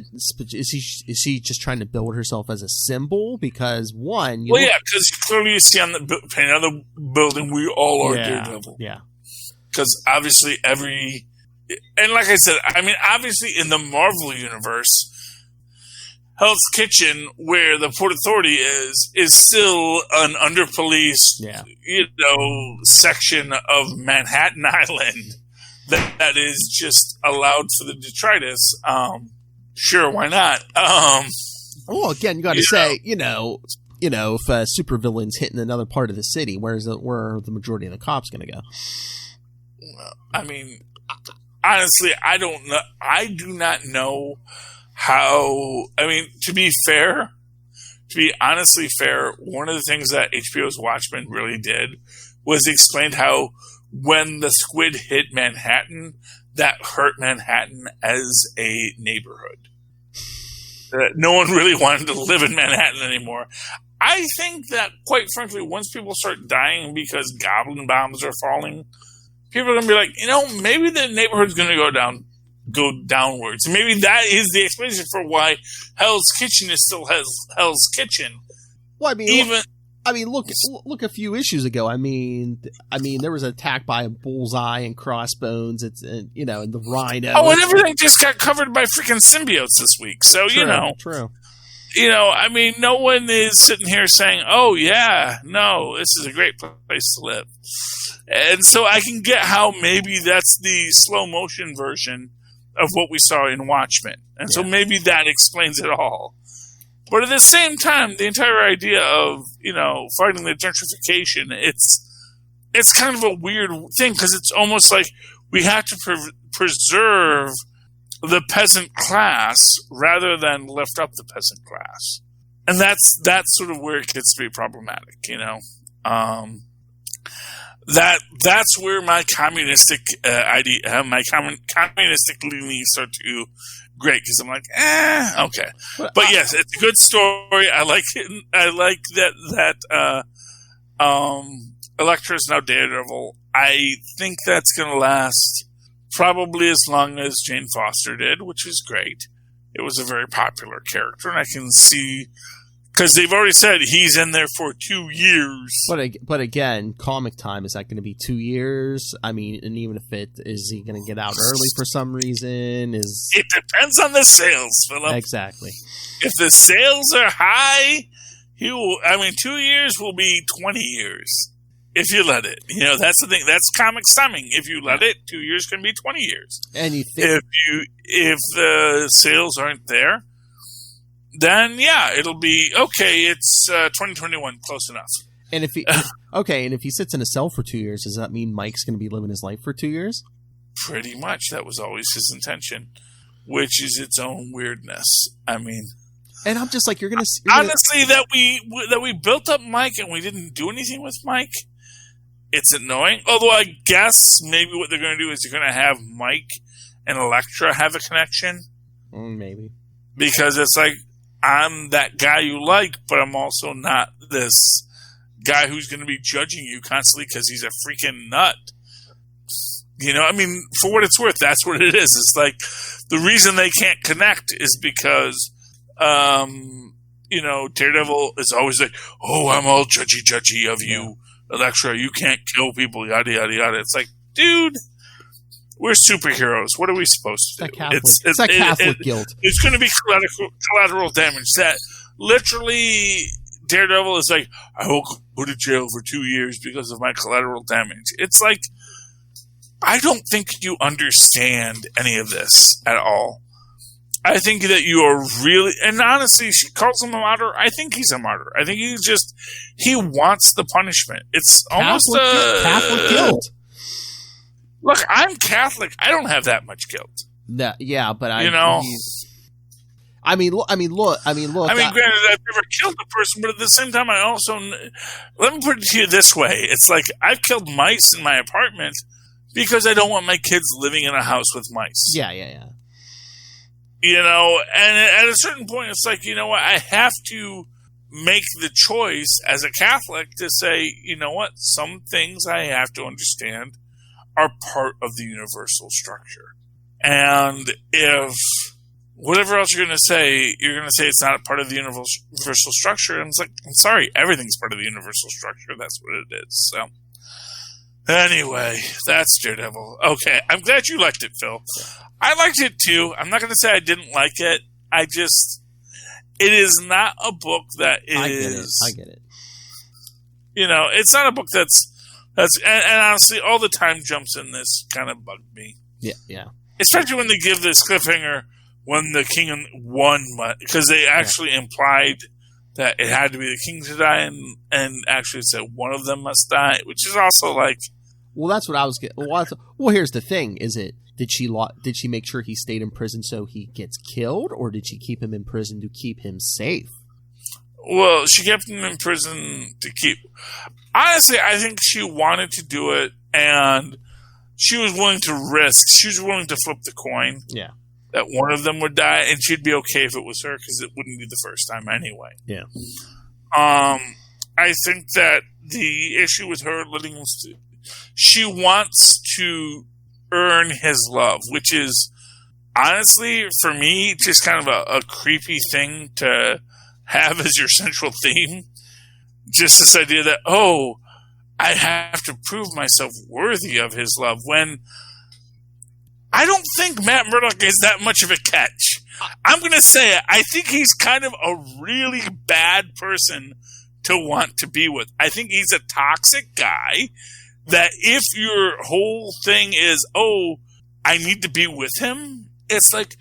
she just trying to build herself as a symbol? Because because clearly you see on the paint of the building, we all are Daredevil. Yeah. Because obviously and like I said, I mean, obviously in the Marvel universe, Hell's Kitchen, where the Port Authority is still an under-policed, section of Manhattan Island that is just allowed for the detritus. Sure, why not? Well, again, you got to say, if supervillains hitting another part of the city, where are the majority of the cops going to go? I mean, honestly, I don't know. I do not know how. I mean, to be honestly fair, one of the things that HBO's Watchmen really did was explained how when the squid hit Manhattan, that hurt Manhattan as a neighborhood. No one really wanted to live in Manhattan anymore. I think that, quite frankly, once people start dying because goblin bombs are falling, people are going to be like, maybe the neighborhood's going to go downwards. Maybe that is the explanation for why Hell's Kitchen is still Hell's Kitchen. Well, look a few issues ago. I mean, there was an attack by a bullseye and crossbones. It's and the rhino. Oh, and everything just got covered by freaking symbiotes this week. So true. I mean, no one is sitting here saying, "Oh yeah, no, this is a great place to live." And so I can get how maybe that's the slow motion version of what we saw in Watchmen, and so maybe that explains it all. But at the same time, the entire idea of, fighting the gentrification, it's kind of a weird thing because it's almost like we have to preserve the peasant class rather than lift up the peasant class. And that's sort of where it gets to be problematic, That's where my communistic communistic leanings start to great, because I'm like, okay. But yes, it's a good story. I like it. I like that Elektra is now Daredevil. I think that's going to last probably as long as Jane Foster did, which is great. It was a very popular character, and I can see, because they've already said he's in there for 2 years. But again, comic time, is that going to be 2 years? I mean, and even if is he going to get out early for some reason? It depends on the sales, Philip. Exactly. If the sales are high, 2 years will be 20 years. If you let it. That's the thing. That's comics timing. If you let it, 2 years can be 20 years. And you think if the sales aren't there, then it'll be okay. It's 2021, close enough. And if he sits in a cell for 2 years, does that mean Mike's going to be living his life for 2 years? Pretty much. That was always his intention, which is its own weirdness. I mean, and I'm just like, honestly, that we built up Mike and we didn't do anything with Mike. It's annoying. Although I guess maybe what they're going to do is they're going to have Mike and Elektra have a connection. Maybe. Because it's like, I'm that guy you like, but I'm also not this guy who's going to be judging you constantly because he's a freaking nut. For what it's worth, that's what it is. It's like, the reason they can't connect is because, Daredevil is always like, oh, I'm all judgy of you, Elektra. You can't kill people, yada, yada, yada. It's like, dude, we're superheroes. What are we supposed to do? It's that Catholic guilt. It's going to be collateral damage. That literally, Daredevil is like, I will go to jail for 2 years because of my collateral damage. It's like, I don't think you understand any of this at all. I think that you are really, and honestly, she calls him a martyr. I think he's a martyr. I think he wants the punishment. It's almost Catholic guilt. Look, I'm Catholic. I don't have that much guilt. But look. Granted, I've never killed a person, but at the same time, I also, let me put it to you this way. It's like, I've killed mice in my apartment because I don't want my kids living in a house with mice. Yeah. And at a certain point, it's like, I have to make the choice as a Catholic to say, you know what, some things I have to understand are part of the universal structure. And if whatever else you're going to say it's not a part of the universal structure, and it's like, I'm sorry, everything's part of the universal structure. That's what it is. So anyway, that's Daredevil. Okay, I'm glad you liked it, Phil. I liked it too. I'm not going to say I didn't like it. It is not a book that is... I get it. You know, it's not a book that's and honestly, all the time jumps in this kind of bugged me. Yeah. Especially when they give this cliffhanger when the king won, because they actually implied that it had to be the king to die, and actually said one of them must die, which is also like... Well, that's what I was getting... Well, here's the thing, is it... Did she make sure he stayed in prison so he gets killed, or did she keep him in prison to keep him safe? Well, she kept him in prison to keep... Honestly, I think she wanted to do it, and she was willing to risk. She was willing to flip the coin. Yeah. That one of them would die, and she'd be okay if it was her, because it wouldn't be the first time anyway. Yeah. I think that the issue with her letting him... She wants to earn his love, which is honestly, for me, just kind of a creepy thing to have as your central theme. Just this idea that, oh, I have to prove myself worthy of his love, when I don't think Matt Murdock is that much of a catch. I'm going to say it. I think he's kind of a really bad person to want to be with. I think he's a toxic guy that if your whole thing is, oh, I need to be with him, it's like,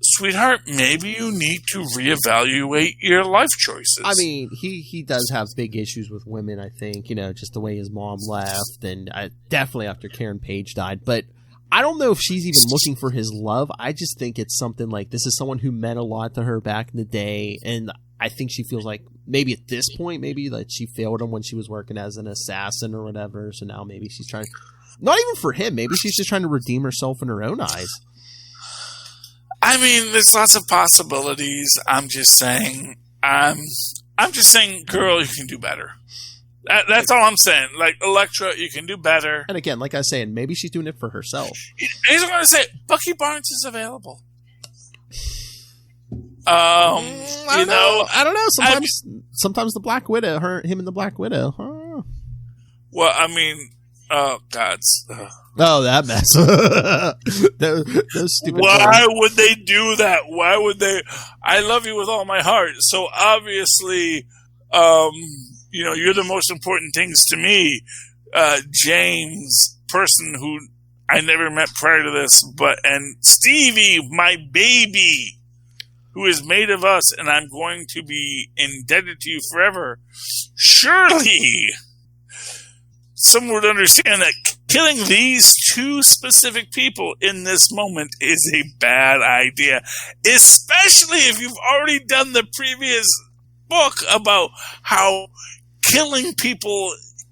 sweetheart, maybe you need to reevaluate your life choices. I mean, he does have big issues with women, I think, you know, just the way his mom left, and definitely after Karen Page died, but I don't know if she's even looking for his love. I just think it's something like, this is someone who meant a lot to her back in the day, and I think she feels like maybe at this point, maybe that she failed him when she was working as an assassin or whatever. So now maybe she's trying, not even for him, maybe she's just trying to redeem herself in her own eyes. I mean, there's lots of possibilities. I'm just saying, girl, you can do better. That's all I'm saying. Like, Elektra, you can do better. And again, like I was saying, maybe she's doing it for herself. He's going to say, Bucky Barnes is available. I don't know. Sometimes the Black Widow, him and the Black Widow. Well, I mean, oh gods. Oh, that mess. those stupid. Why would they do that? Why would they? I love you with all my heart. So obviously, you're the most important things to me. James, person who I never met prior to this, and Stevie, my baby, who is made of us, and I'm going to be indebted to you forever. Surely, someone would understand that killing these two specific people in this moment is a bad idea, especially if you've already done the previous book about how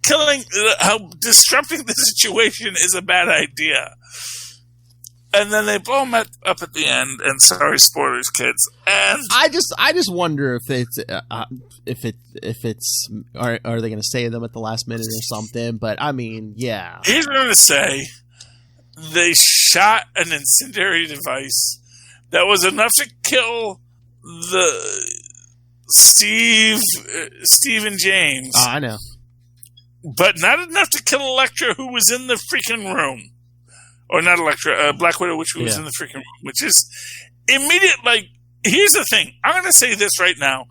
how disrupting the situation is a bad idea. And then they blow him up at the end, and sorry, spoilers, kids. And I just wonder if it's are they going to save them at the last minute or something? But I mean, yeah. He's going to say they shot an incendiary device that was enough to kill the Steve and James. Oh, I know, but not enough to kill Elektra, who was in the freaking room. Or not Elektra, Black Widow, which was in the freaking room, which is immediate. Like, here's the thing. I'm going to say this right now.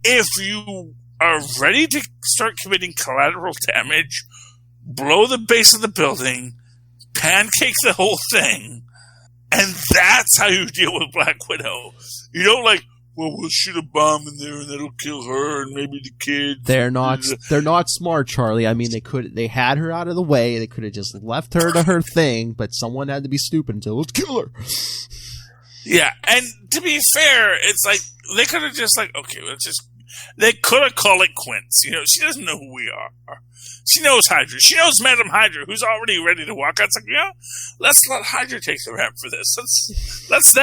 If you are ready to start committing collateral damage, blow the base of the building, pancake the whole thing, and that's how you deal with Black Widow. You don't we'll shoot a bomb in there and that'll kill her and maybe the kid. They're not smart, Charlie. I mean, they had her out of the way. They could have just left her to her thing, but someone had to be stupid and say, let's kill her. Yeah, and to be fair, it's like, they could have just okay, they could have called it quits. She doesn't know who we are. She knows Hydra. She knows Madam Hydra, who's already ready to walk out. It's like, let's let Hydra take the rap for this. Let's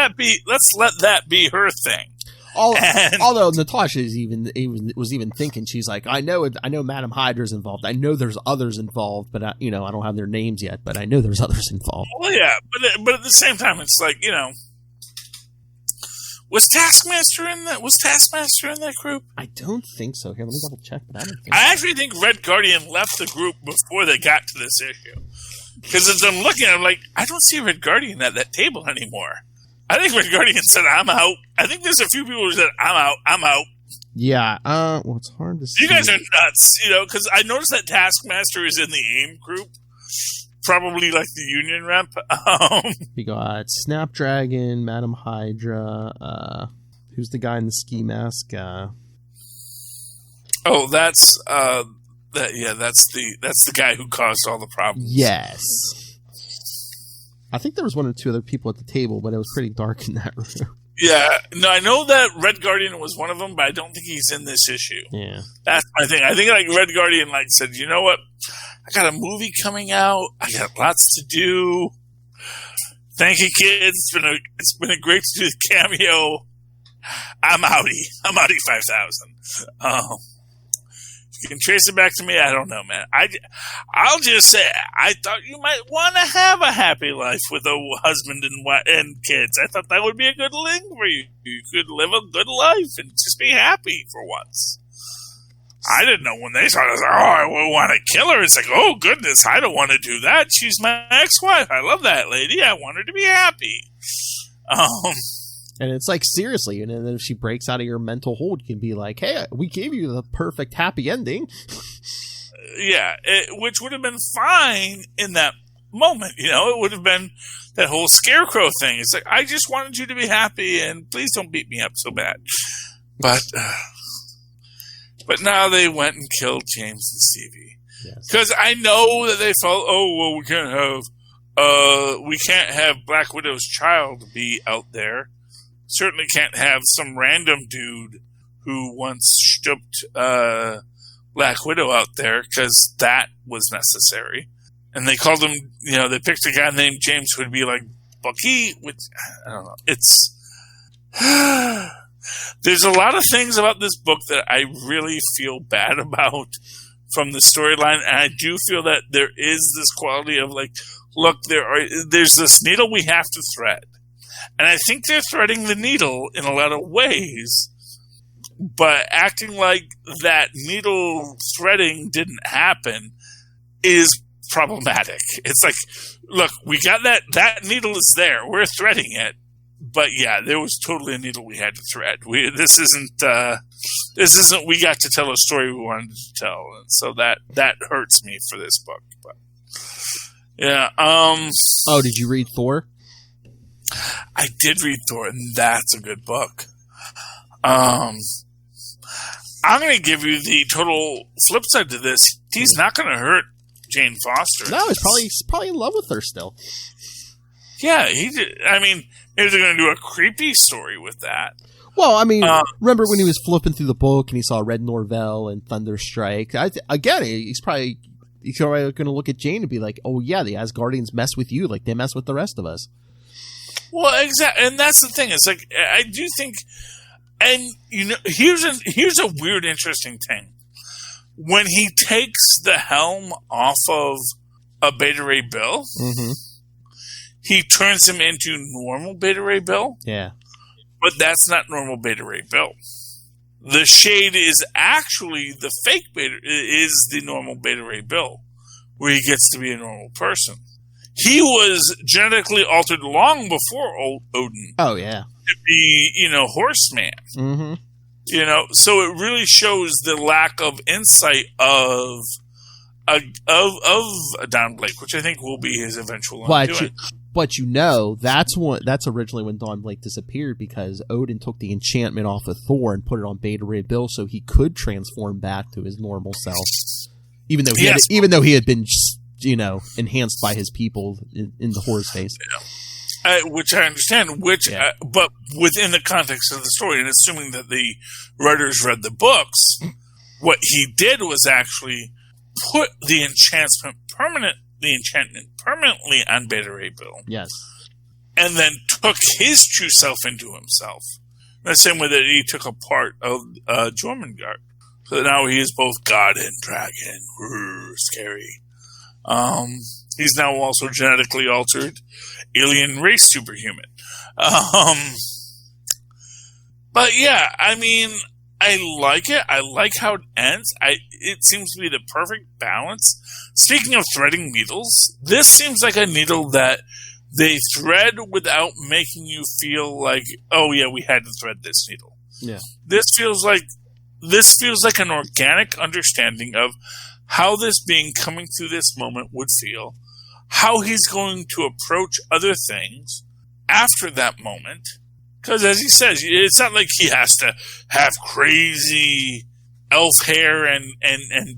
let that be her thing. Although Natasha was even thinking, she's like, I know Madam Hydra's involved. I know there's others involved, but I don't have their names yet. But I know there's others involved. Well, yeah, but at the same time, it's like, was Taskmaster in that group? I don't think so. Here, let me double check. But I don't think. I actually think Red Guardian left the group before they got to this issue. Because as I'm looking, I'm like, I don't see Red Guardian at that table anymore. I think Red Guardian said, I'm out. I think there's a few people who said, I'm out. Yeah, well, it's hard to see. You guys are nuts, because I noticed that Taskmaster is in the AIM group. Probably like the Union rep. We got Snapdragon, Madam Hydra, who's the guy in the ski mask? That's the guy who caused all the problems. Yes. I think there was one or two other people at the table, but it was pretty dark in that room. Yeah, no, I know that Red Guardian was one of them, but I don't think he's in this issue. Yeah, that's my thing. I think Red Guardian said, you know what? I got a movie coming out. I got lots to do. Thank you, kids. It's been a great to do the cameo. I'm outie 5,000. You can trace it back to me. I don't know, man. I'll just say I thought you might want to have a happy life with a husband and kids. I thought that would be a good thing for you. You could live a good life and just be happy for once. I didn't know when they started. I want to kill her. It's like, oh goodness, I don't want to do that. She's my ex-wife. I love that lady. I want her to be happy. And it's like, seriously, and then if she breaks out of your mental hold, you can be like, hey, we gave you the perfect happy ending. Yeah, which would have been fine in that moment. It would have been that whole scarecrow thing. It's like, I just wanted you to be happy, and please don't beat me up so bad. But now they went and killed James and Stevie. Because I know that they felt, we can't have Black Widow's child be out there. Certainly can't have some random dude who once stooped Black Widow out there, because that was necessary. And they called him, they picked a guy named James who would be like Bucky, which, I don't know. There's a lot of things about this book that I really feel bad about from the storyline, and I do feel that there is this quality of look, there's this needle we have to thread. And I think they're threading the needle in a lot of ways, but acting like that needle threading didn't happen is problematic. It's like, look, we got that needle is there. We're threading it. But yeah, there was totally a needle we had to thread. This isn't we got to tell a story we wanted to tell. And so that hurts me for this book. But yeah. Oh, did you read Thor? I did read Thor, and that's a good book. I'm going to give you the total flip side to this. He's not going to hurt Jane Foster. No, he's probably in love with her still. Yeah, he did. I mean, maybe they're going to do a creepy story with that. Well, I mean, remember when he was flipping through the book and he saw Red Norvell and Thunderstrike? He's probably going to look at Jane and be like, "Oh yeah, the Asgardians mess with you like they mess with the rest of us." Well, exactly, and that's the thing. It's like, I do think, and here's a weird, interesting thing. When he takes the helm off of a Beta Ray Bill, he turns him into normal Beta Ray Bill. Yeah, but that's not normal Beta Ray Bill. The shade is actually the fake Beta, is the normal Beta Ray Bill, where he gets to be a normal person. He was genetically altered long before Odin. Oh, yeah. To be, Horseman. Mm-hmm. So it really shows the lack of insight of Don Blake, which I think will be his eventual undoing. But that's originally when Don Blake disappeared, because Odin took the enchantment off of Thor and put it on Beta Ray Bill so he could transform back to his normal self. Even though he had been enhanced by his people in the horror's face. Yeah. Which I understand, but within the context of the story, and assuming that the writers read the books, what he did was actually put the enchantment permanently on Beta Ray Bill. Yes. And then took his true self into himself, the same way that he took a part of Jormungandr. So now he is both god and dragon. Scary. He's now also genetically altered alien race superhuman. But yeah, I mean, I like it. I like how it ends. It seems to be the perfect balance. Speaking of threading needles, this seems like a needle that they thread without making you feel like, oh yeah, we had to thread this needle. Yeah. This feels like an organic understanding of how this being coming through this moment would feel, how he's going to approach other things after that moment. Because as he says, it's not like he has to have crazy elf hair and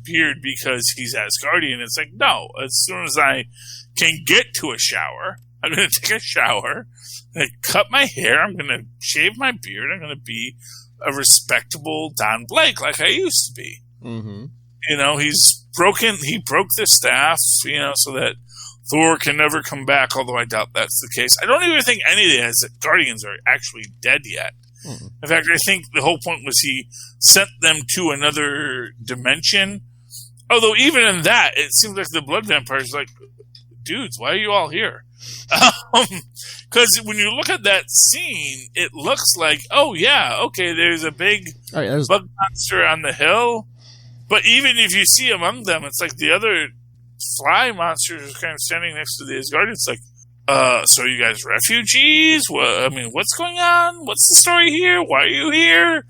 beard because he's Asgardian. It's like, no, as soon as I can get to a shower, I'm going to take a shower, I'm going to cut my hair, I'm going to shave my beard, I'm going to be a respectable Don Blake like I used to be. Mm-hmm. You know, he broke the staff, you know, so that Thor can never come back, although I doubt that's the case. I don't even think any of the Guardians are actually dead yet. Mm-hmm. In fact, I think the whole point was he sent them to another dimension. Although even in that, it seems like the blood vampires like, dudes, why are you all here? Because when you look at that scene, it looks like, oh yeah, okay, there's a big bug monster on the hill. But even if you see among them, it's like the other fly monsters are kind of standing next to the Asgardians, like, so you guys refugees? What's going on? What's the story here? Why are you here?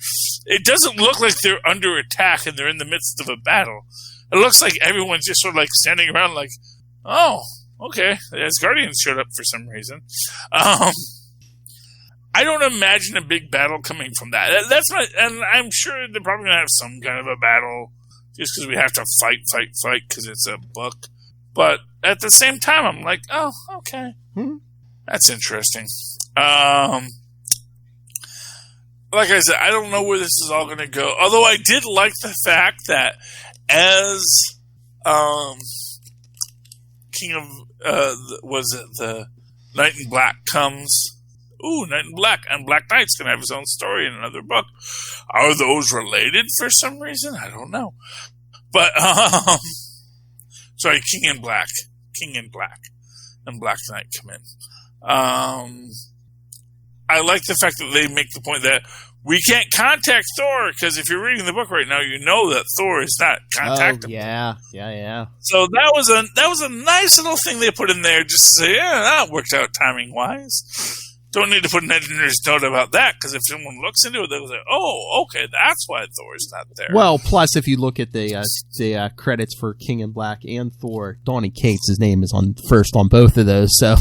It doesn't look like they're under attack and they're in the midst of a battle. It looks like everyone's just sort of like standing around like, oh, okay, the Asgardians showed up for some reason. I don't imagine a big battle coming from that. And I'm sure they're probably going to have some kind of a battle just because we have to fight because it's a book. But at the same time, I'm like, oh, okay. That's interesting. Like I said, I don't know where this is all going to go. Although I did like the fact that as King of, the Knight in Black comes... Ooh, Knight in Black. And Black Knight's going to have his own story in another book. Are those related for some reason? I don't know. But, sorry, King in Black. King in Black. And Black Knight come in. I like the fact that they make the point that we can't contact Thor, because if you're reading the book right now, you know that Thor is not contactable. Oh, yeah. So that was a nice little thing they put in there, just to say, yeah, that worked out timing-wise. Don't need to put an editor's note about that, because if someone looks into it, they'll say, oh, okay, that's why Thor's not there. Well, plus, if you look at the credits for King in Black and Thor, Donny Cates' name is first on both of those, so...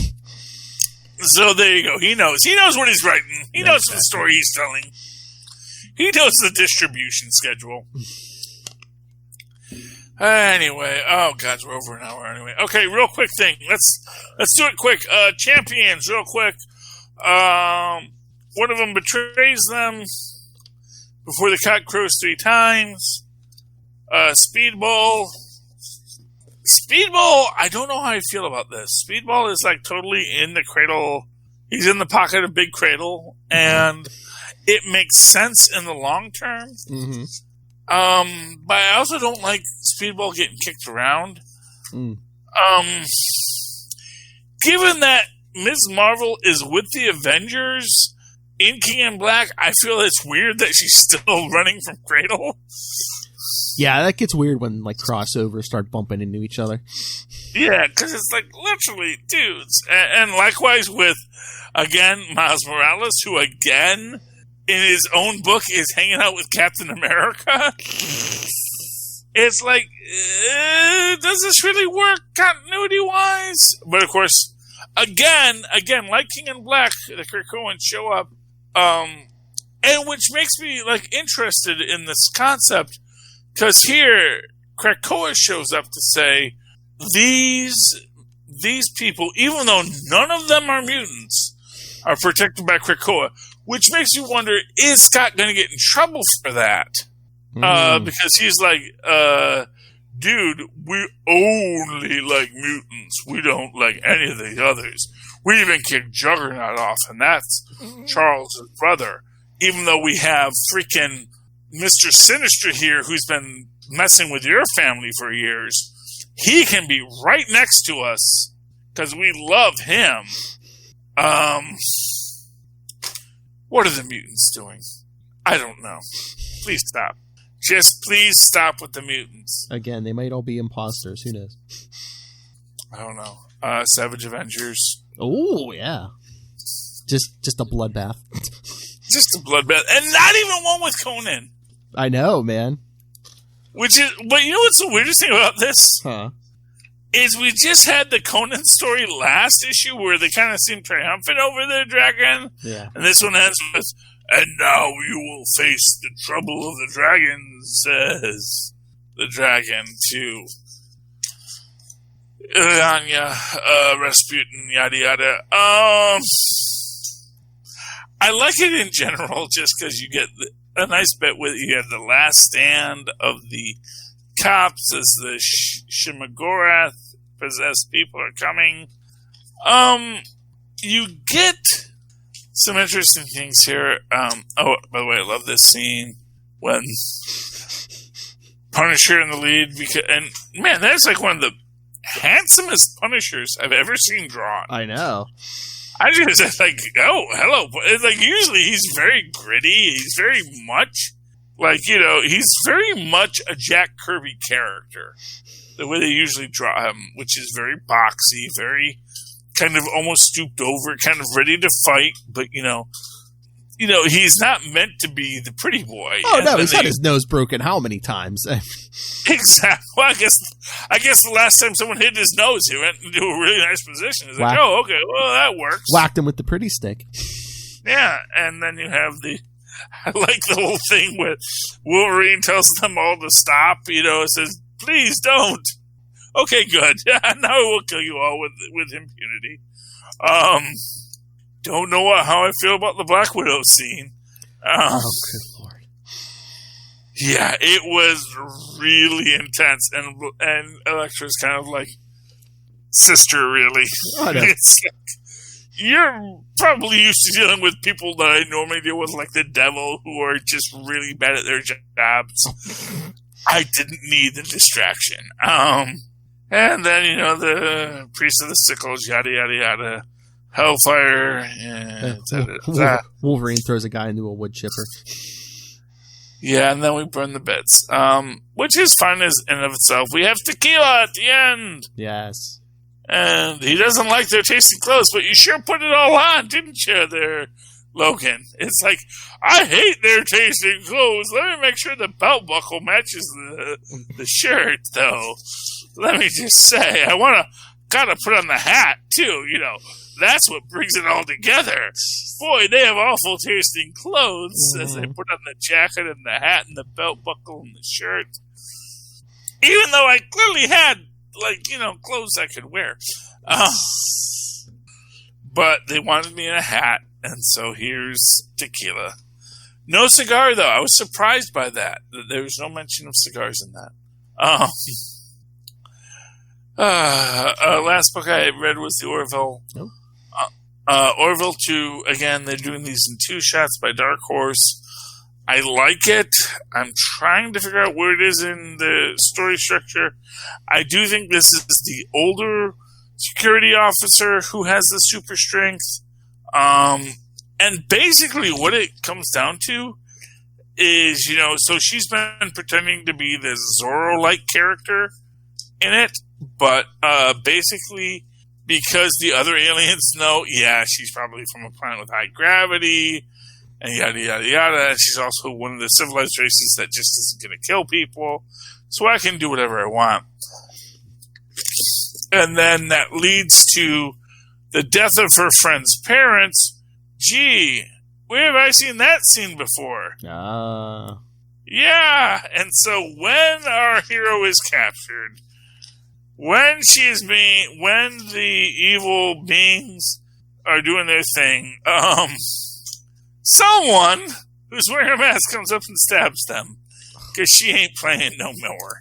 So there you go. He knows. He knows what he's writing. He knows the story he's telling. He knows the distribution schedule. Anyway, oh god, we're over an hour anyway. Okay, real quick thing. Let's do it quick. Champions, real quick. One of them betrays them before the cock crows 3 times. Speedball, I don't know how I feel about this. Speedball is like totally in the cradle. He's in the pocket of Big Cradle, and it makes sense in the long term. Mm-hmm. But I also don't like Speedball getting kicked around. Given that Ms. Marvel is with the Avengers in King in Black, I feel it's weird that she's still running from Cradle. Yeah, that gets weird when like crossovers start bumping into each other. Yeah, because it's like literally dudes. And likewise with, again, Miles Morales, who again, in his own book, is hanging out with Captain America. It's like, does this really work continuity-wise? But of course, again, like King in Black, the Krakoans show up, and which makes me like interested in this concept, because here Krakoa shows up to say these people, even though none of them are mutants, are protected by Krakoa, which makes you wonder: is Scott going to get in trouble for that? Because he's like, dude, we only like mutants. We don't like any of the others. We even kicked Juggernaut off, and that's Charles' brother. even though we have freaking Mr. Sinister here who's been messing with your family for years, he can be right next to us because we love him. What are the mutants doing? I don't know. Please stop. Just please stop with the mutants. Again, they might all be imposters. Who knows? I don't know. Savage Avengers. Oh, yeah. Just a bloodbath. Just a bloodbath. And not even one with Conan. I know, man. But you know what's the weirdest thing about this? Huh? Is we just had the Conan story last issue where they kind of seemed triumphant over their dragon. Yeah. And this one ends with, and now you will face the trouble of the dragon, says the dragon to Illyana, Rasputin, yada yada. I like it in general just because you get a nice bit with you have the last stand of the cops as the Shimaggorath possessed people are coming. You get some interesting things here. Oh, by the way, I love this scene when Punisher in the lead, and man, that's like one of the handsomest Punishers I've ever seen drawn. I know. I just like, oh, hello. It's like usually he's very gritty. He's very much like, he's very much a Jack Kirby character. The way they usually draw him, which is very boxy, very kind of almost stooped over, kind of ready to fight, but he's not meant to be the pretty boy. Oh no, he's had his nose broken how many times? Exactly. Well, I guess the last time someone hit his nose, he went into a really nice position. He's like, oh, okay, well that works. Whacked him with the pretty stick. Yeah, and then you have I like the whole thing with Wolverine tells them all to stop. It says, please don't. Okay, good. Now we'll kill you all with impunity. Don't know how I feel about the Black Widow scene. Oh, good lord. Yeah, it was really intense, and Elektra's kind of like sister, really. Oh, no. It's like, you're probably used to dealing with people that I normally deal with, like the Devil, who are just really bad at their jobs. I didn't need the distraction. And then, the Priest of the Sickles, yada, yada, yada. Hellfire. And Wolverine throws a guy into a wood chipper. Yeah, and then we burn the beds. Which is fine in and of itself. We have tequila at the end. Yes. And he doesn't like their tasty clothes, but you sure put it all on, didn't you, there, Logan? It's like, I hate their tasty clothes. Let me make sure the belt buckle matches the shirt, though. Let me just say, gotta put on the hat, too, That's what brings it all together. Boy, they have awful tasting clothes as they put on the jacket and the hat and the belt buckle and the shirt. Even though I clearly had, clothes I could wear. But they wanted me in a hat, and so here's tequila. No cigar, though. I was surprised by that. There was no mention of cigars in that. Last book I read was the Orville. Nope. Orville 2, again, they're doing these in 2 shots by Dark Horse. I like it. I'm trying to figure out where it is in the story structure. I do think this is the older security officer who has the super strength. And basically what it comes down to is, so she's been pretending to be this Zorro-like character in it, but basically because the other aliens know, she's probably from a planet with high gravity, and yada, yada, yada. And she's also one of the civilized races that just isn't going to kill people. So I can do whatever I want. And then that leads to the death of her friend's parents. Gee, where have I seen that scene before? Yeah. And so when our hero is captured, when the evil beings are doing their thing, someone who's wearing a mask comes up and stabs them because she ain't playing no more.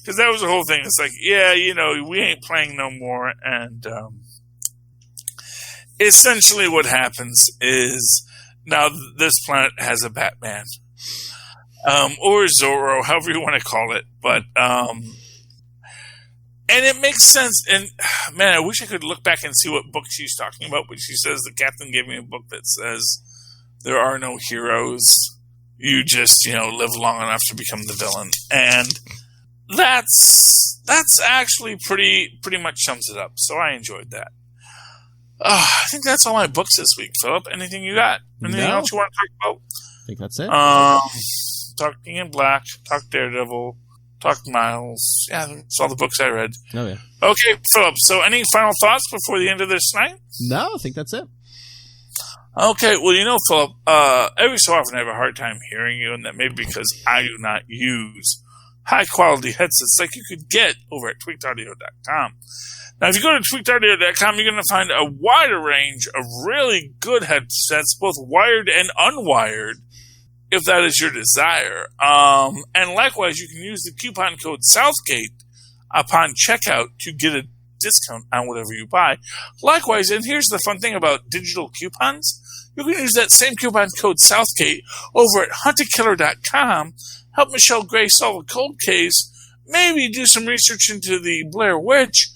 Because that was the whole thing. It's like, we ain't playing no more. And essentially what happens is now this planet has a Batman. Or Zorro, however you want to call it. But, and it makes sense. And, man, I wish I could look back and see what book she's talking about. But she says the captain gave me a book that says there are no heroes. You just, live long enough to become the villain. And that's actually pretty much sums it up. So I enjoyed that. I think that's all my books this week, Philip. Anything you got? Anything else you want to talk about? I think that's it. Talk King in Black, talk Daredevil, talk Miles. Yeah, that's all the books I read. Oh, yeah. Okay, Philip, so any final thoughts before the end of this night? No, I think that's it. Okay, well, Philip, every so often I have a hard time hearing you, and that may be because I do not use high-quality headsets like you could get over at tweakedaudio.com. Now, if you go to tweakedaudio.com, you're going to find a wider range of really good headsets, both wired and unwired, if that is your desire. And likewise, you can use the coupon code Southgate upon checkout to get a discount on whatever you buy. Likewise, and here's the fun thing about digital coupons, you can use that same coupon code Southgate over at huntakiller.com, help Michelle Gray solve a cold case, maybe do some research into the Blair Witch,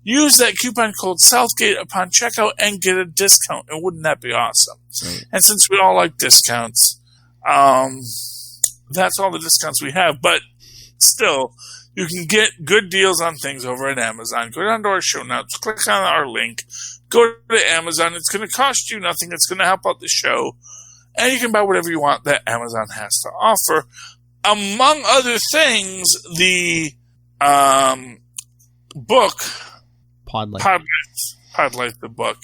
use that coupon code Southgate upon checkout and get a discount. And wouldn't that be awesome? Right. And since we all like discounts, that's all the discounts we have. But still, you can get good deals on things over at Amazon. Go down to our show notes, click on our link, go to Amazon. It's going to cost you nothing. It's going to help out the show. And you can buy whatever you want that Amazon has to offer. Among other things, the book, Podlife, the book,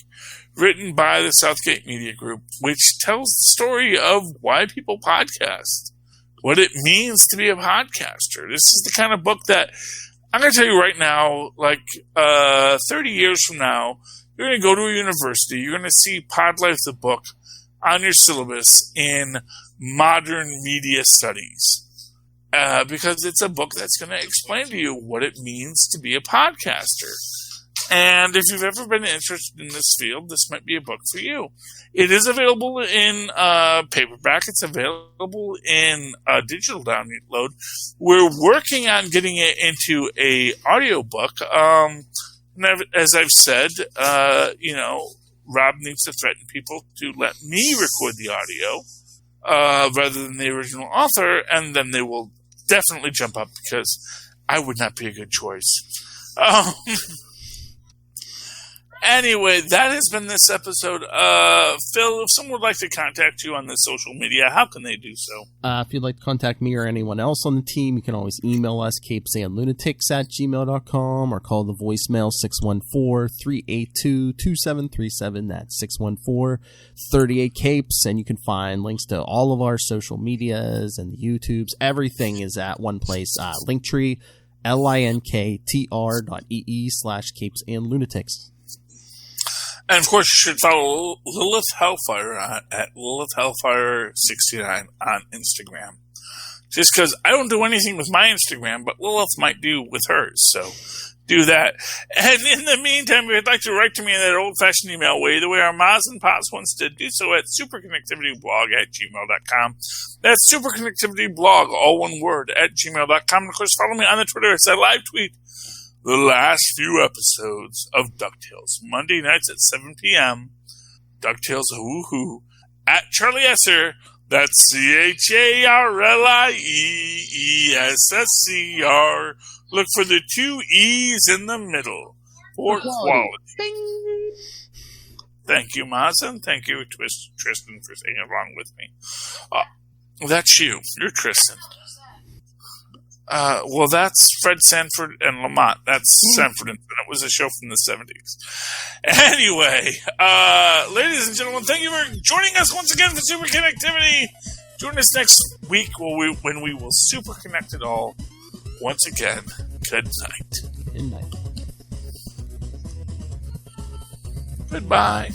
written by the Southgate Media Group, which tells the story of why people podcast, what it means to be a podcaster. This is the kind of book that, I'm going to tell you right now, 30 years from now, you're going to go to a university, you're going to see Podlife, the book, on your syllabus in modern media studies. Because it's a book that's going to explain to you what it means to be a podcaster. And if you've ever been interested in this field, this might be a book for you. It is available in paperback. It's available in digital download. We're working on getting it into a audiobook. As I've said, Rob needs to threaten people to let me record the audio rather than the original author, and then they will definitely jump up because I would not be a good choice. Anyway, that has been this episode. Phil, if someone would like to contact you on the social media, how can they do so? If you'd like to contact me or anyone else on the team, you can always email us, capesandlunatics@gmail.com, or call the voicemail 614-382-2737. That's 614-38-CAPES, and you can find links to all of our social medias and the YouTubes. Everything is at one place, Linktree, linktr.ee/capesandlunatics. And, of course, you should follow Lilith Hellfire at Lilith Hellfire69 on Instagram. Just because I don't do anything with my Instagram, but Lilith might do with hers, so do that. And in the meantime, if you'd like to write to me in that old-fashioned email way, the way our Maz and Pops once did, do so at superconnectivityblog@gmail.com. That's superconnectivityblog, all one word, at gmail.com. And, of course, follow me on the Twitter. It's a live tweet. The last few episodes of Ducktales, Monday nights at 7 p.m. Ducktales, woohoo, at Charlie Esser. That's CharlieEssescr. Look for the two E's in the middle for quality. Ding. Thank you, Mazen. Thank you, Tristan, for singing along with me. That's you. You're Tristan. Well, that's Fred Sanford and Lamont. That's Sanford and Son. It was a show from the 70s. Anyway, ladies and gentlemen, thank you for joining us once again for Superconnectivity. Join us next week when we will superconnect it all once again. Good night. Good night. Goodbye.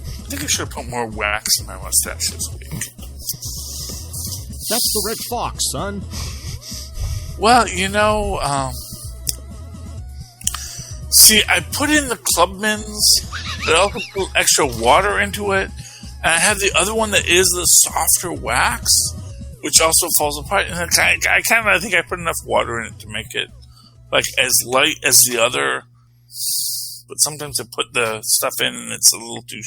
I think I should have put more wax in my mustache this week. That's the Red Fox, son. Well, see, I put in the Clubmans I also put extra water into it. And I have the other one that is the softer wax, which also falls apart. And I think I put enough water in it to make it like as light as the other. But sometimes I put the stuff in and it's a little too